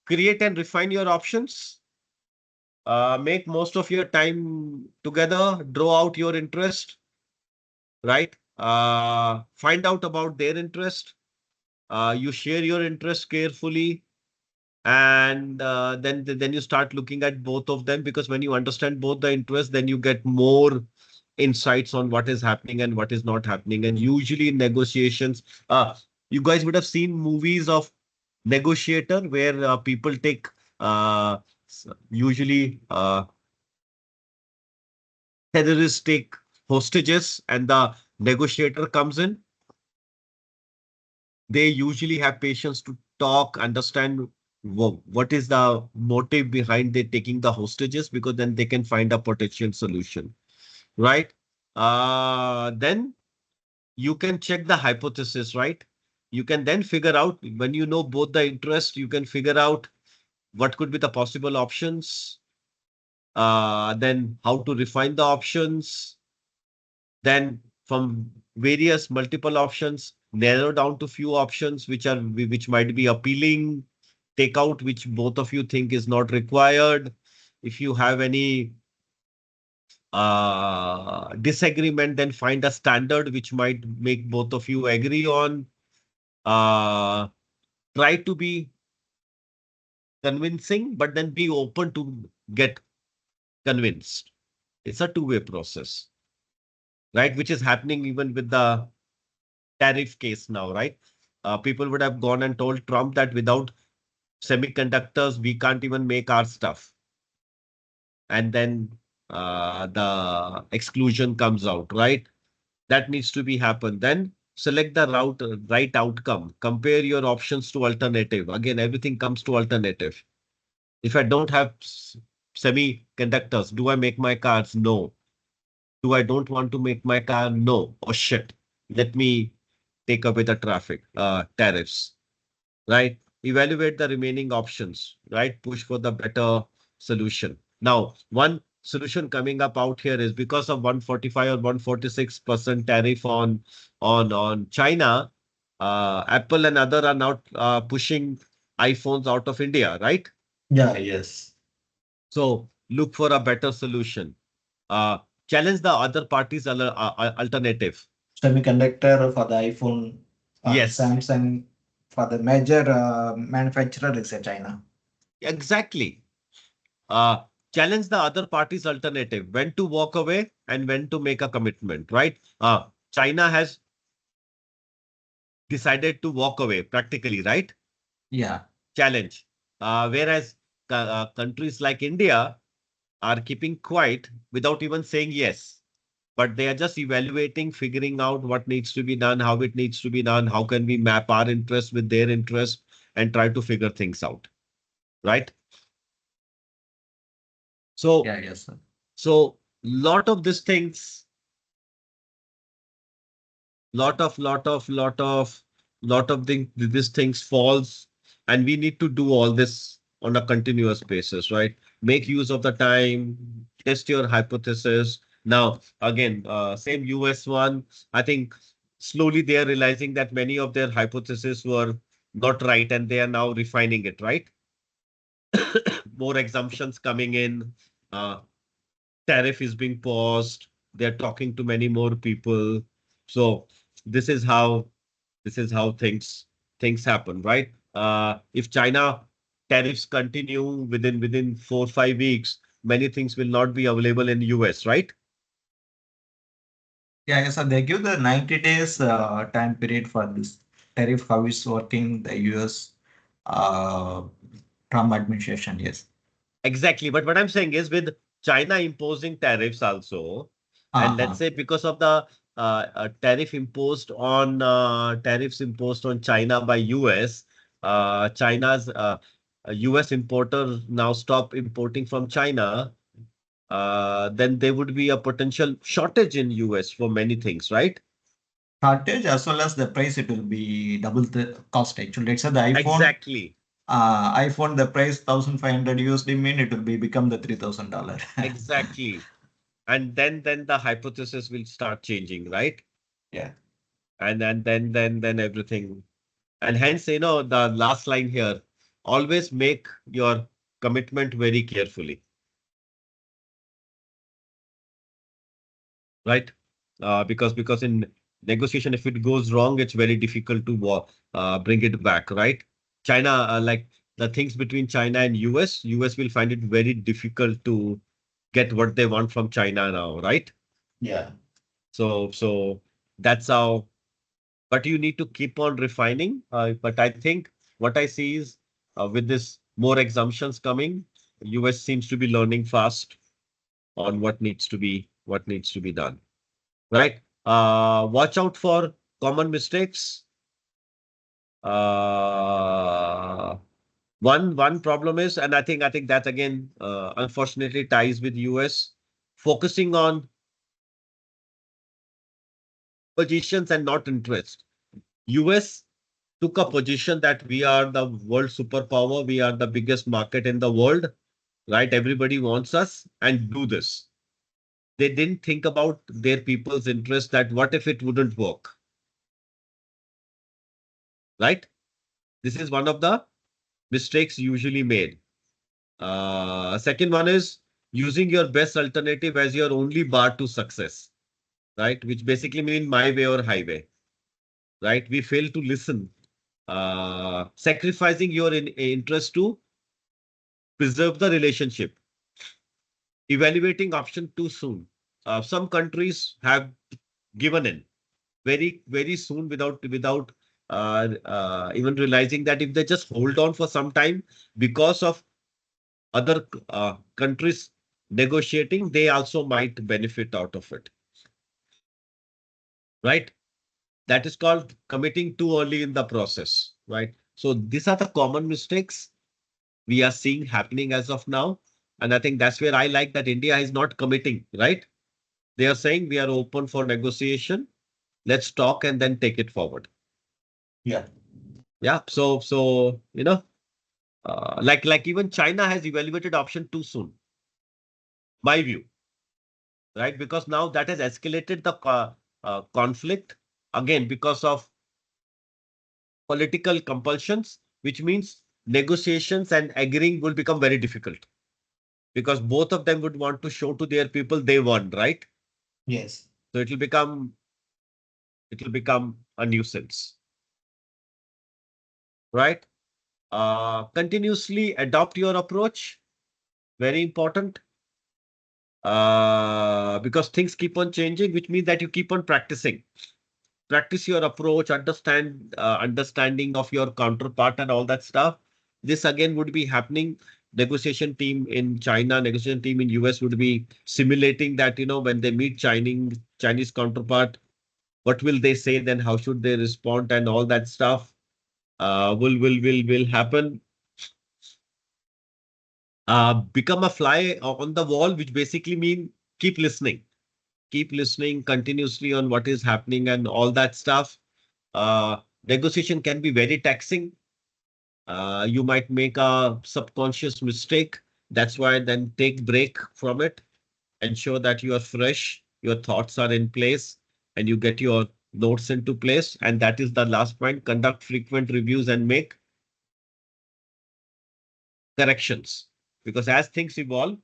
create and refine your options. Make most of your time together, draw out your interest, right? Find out about their interest. You share your interest carefully, and then you start looking at both of them, because when you understand both the interests, then you get more insights on what is happening and what is not happening. And usually in negotiations, you guys would have seen movies of negotiator where people take usually terrorists take hostages and the negotiator comes in. They usually have patience to talk, understand what is the motive behind they taking the hostages, because then they can find a potential solution, right? Then you can check the hypothesis, right? You can then figure out, when you know both the interest, you can figure out what could be the possible options, then how to refine the options, then from various multiple options, narrow down to few options which might be appealing, take out which both of you think is not required. If you have any disagreement, then find a standard which might make both of you agree on. Uh, Try to be convincing, but then be open to get convinced. It's a two-way process, right? Which is happening even with the tariff case now, right? People would have gone and told Trump that without semiconductors, we can't even make our stuff. And then the exclusion comes out, right? That needs to be happen. Then select the right outcome. Compare your options to alternative. Again, everything comes to alternative. If I don't have semiconductors, do I make my cars? No. Do I don't want to make my car? No. Oh shit. Let me take away the traffic tariffs, right? Evaluate the remaining options, right? Push for the better solution. Now, one solution coming up out here is because of 145 or 146% tariff on China, Apple and other are now pushing iPhones out of India, right? Yeah, yes. So look for a better solution. Uh, Challenge the other party's alternative. Semiconductor for the iPhone, Yes, Samsung, for the major manufacturer is China. exactly. uh, Challenge the other party's alternative, when to walk away and when to make a commitment, right? China has decided to walk away practically, right? Yeah. Challenge. Whereas countries like India are keeping quiet without even saying yes, but they are just evaluating, figuring out what needs to be done, how it needs to be done, how can we map our interest with their interest and try to figure things out, right? So, Yeah, yes, sir. so lot of these things lot of these things falls, and we need to do all this on a continuous basis, right? Make use of the time, test your hypothesis. Now again, same US one, I think slowly they are realizing that many of their hypotheses were not right, and they are now refining it, right? More assumptions coming in, uh, tariff is being paused, they're talking to many more people. So this is how things happen, right? If China tariffs continue within 4 5 weeks, many things will not be available in US, right? Yeah, yes, sir. They give the 90 days time period for this tariff, how it's working, the US. uh, Trump administration. Yes. Exactly. But what I'm saying is with China imposing tariffs also, and let's Uh-huh. say because of the tariffs imposed on China by US, China's US importers now stop importing from China, then there would be a potential shortage in US for many things, right? Shortage as well as the price, it will be double the cost actually. Let's say the Exactly. iPhone, the price 1,500 USD mean it will be become the $3,000. Exactly. And then the hypothesis will start changing, right? Yeah. And then everything. And hence, the last line here, always make your commitment very carefully, right? Because in negotiation, if it goes wrong, it's very difficult to bring it back, right? China, like the things between China and US will find it very difficult to get what they want from China now, right? Yeah. So that's how. But you need to keep on refining. But I think what I see is with this more exemptions coming, US seems to be learning fast on what needs to be done. Right? Watch out for common mistakes. Uh, one problem is, and I think that again, unfortunately, ties with US focusing on positions and not interest. US took a position that we are the world superpower, we are the biggest market in the world, right? Everybody wants us and do this. They didn't think about their people's interest that what if it wouldn't work, right? This is one of the mistakes usually made. Second one is using your best alternative as your only bar to success, right? Which basically mean my way or highway, right? We fail to listen, sacrificing your interest to preserve the relationship, evaluating option too soon. Some countries have given in very soon without even realizing that if they just hold on for some time because of other countries negotiating, they also might benefit out of it, right? That is called committing too early in the process, right? So these are the common mistakes we are seeing happening as of now. And I think that's where I like that India is not committing, right? They are saying we are open for negotiation. Let's talk and then take it forward. Yeah. Yeah. Like even China has evaluated option too soon, my view, right? Because now that has escalated the conflict again because of political compulsions, which means negotiations and agreeing will become very difficult because both of them would want to show to their people they won, right? Yes. So it will become a nuisance, right? Continuously adopt your approach. Very important. Because things keep on changing, which means that you keep on practicing. Practice your approach, understanding of your counterpart and all that stuff. This again would be happening. Negotiation team in China, negotiation team in US would be simulating that, when they meet Chinese counterpart, what will they say then? How should they respond and all that stuff will happen. Become a fly on the wall, which basically mean keep listening. Keep listening continuously on what is happening and all that stuff. Negotiation can be very taxing. You might make a subconscious mistake. That's why then take break from it. Ensure that you are fresh, your thoughts are in place, and you get your notes into place. And that is the last point. Conduct frequent reviews and make corrections. Because as things evolve,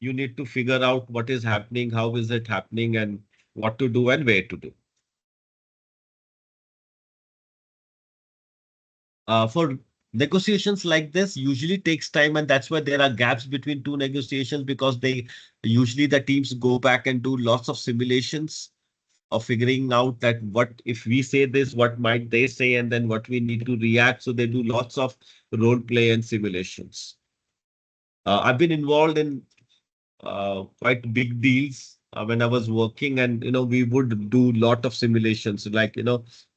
you need to figure out what is happening, how is it happening, and what to do and where to do. For negotiations like this usually takes time, and that's why there are gaps between two negotiations because they usually the teams go back and do lots of simulations of figuring out that what if we say this, what might they say, and then what we need to react. So they do lots of role play and simulations. I've been involved in quite big deals when I was working, and we would do lot of simulations. Like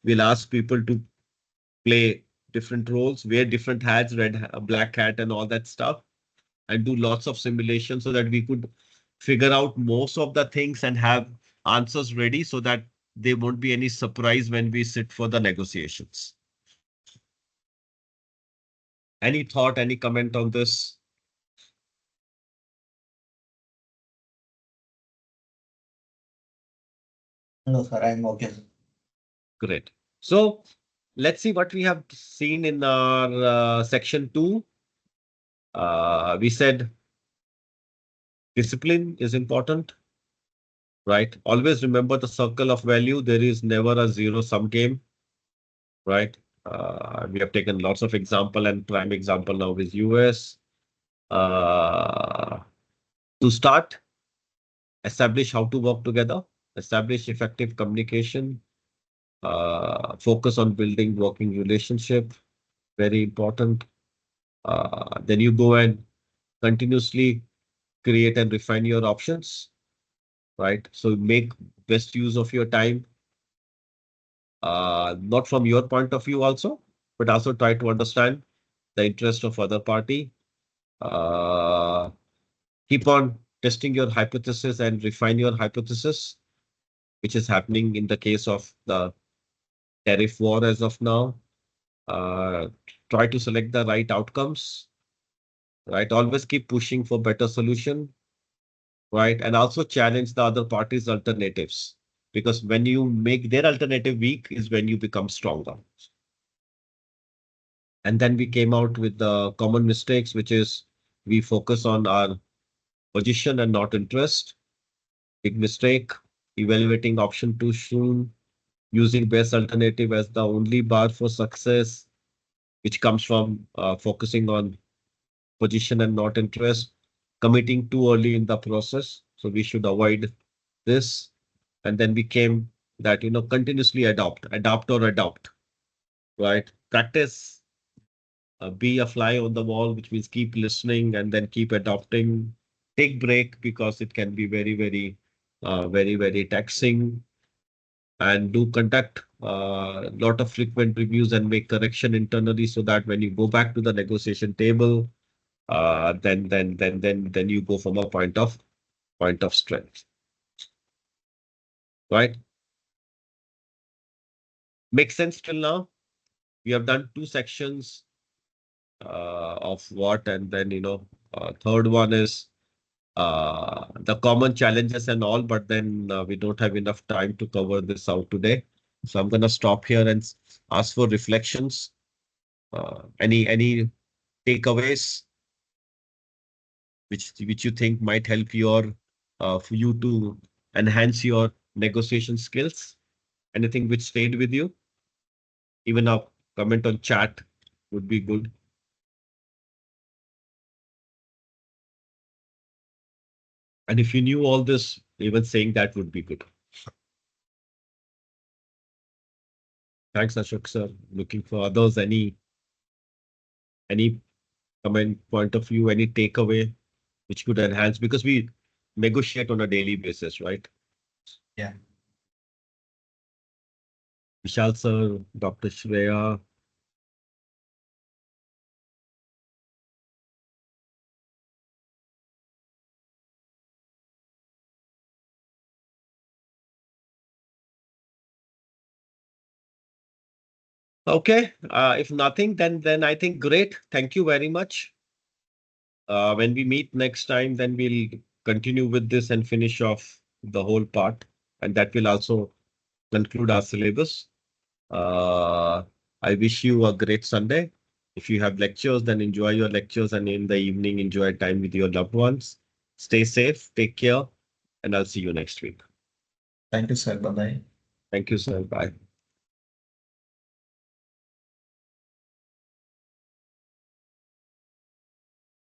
we'll ask people to play different roles, wear different hats, black hat, and all that stuff, and do lots of simulations so that we could figure out most of the things and have answers ready so that there won't be any surprise when we sit for the negotiations. Any thought, any comment on this? No, sir, I'm okay, sir. Great. So let's see what we have seen in our section 2. We said discipline is important, right? Always remember the circle of value. There is never a zero-sum game, right? We have taken lots of example, and prime example now is US. Uh, to start, establish how to work together, establish effective communication, focus on building working relationship, very important. Then you go and continuously create and refine your options, right? So make best use of your time, not from your point of view also, but also try to understand the interest of other party. Uh, Keep on testing your hypothesis and refine your hypothesis, which is happening in the case of the tariff war as of now. Uh, Try to select the right outcomes, right? Always keep pushing for better solution, right? And also challenge the other party's alternatives, because when you make their alternative weak is when you become stronger. And then we came out with the common mistakes, which is we focus on our position and not interest. Big mistake, evaluating option too soon, using best alternative as the only bar for success, which comes from focusing on position and not interest, committing too early in the process. So we should avoid this. And then we came that, continuously adapt or adopt, right? Practice, be a fly on the wall, which means keep listening and then keep adopting. Take break because it can be very taxing, and do conduct a lot of frequent reviews and make correction internally so that when you go back to the negotiation table, then you go from a point of strength, right? Makes sense till now? We have done 2 sections of what, and then third one is the common challenges and all, but then we don't have enough time to cover this out today. So I'm gonna stop here and ask for reflections. Any takeaways which you think might help for you to enhance your negotiation skills? Anything which stayed with you? Even a comment on chat would be good. And if you knew all this, even saying that would be good. Thanks, Ashok sir. Looking for others. Any comment, point of view, any takeaway which could enhance, because we negotiate on a daily basis, right? Yeah. Vishal sir, Dr. Shreya. Okay, if nothing, then I think great. Thank you very much. When we meet next time, then we'll continue with this and finish off the whole part, and that will also conclude our syllabus. Uh, I wish you a great Sunday. If you have lectures, then enjoy your lectures, and in the evening, enjoy time with your loved ones. Stay safe, take care, and I'll see you next week. Thank you, sir. Bye bye. Thank you, sir. Bye.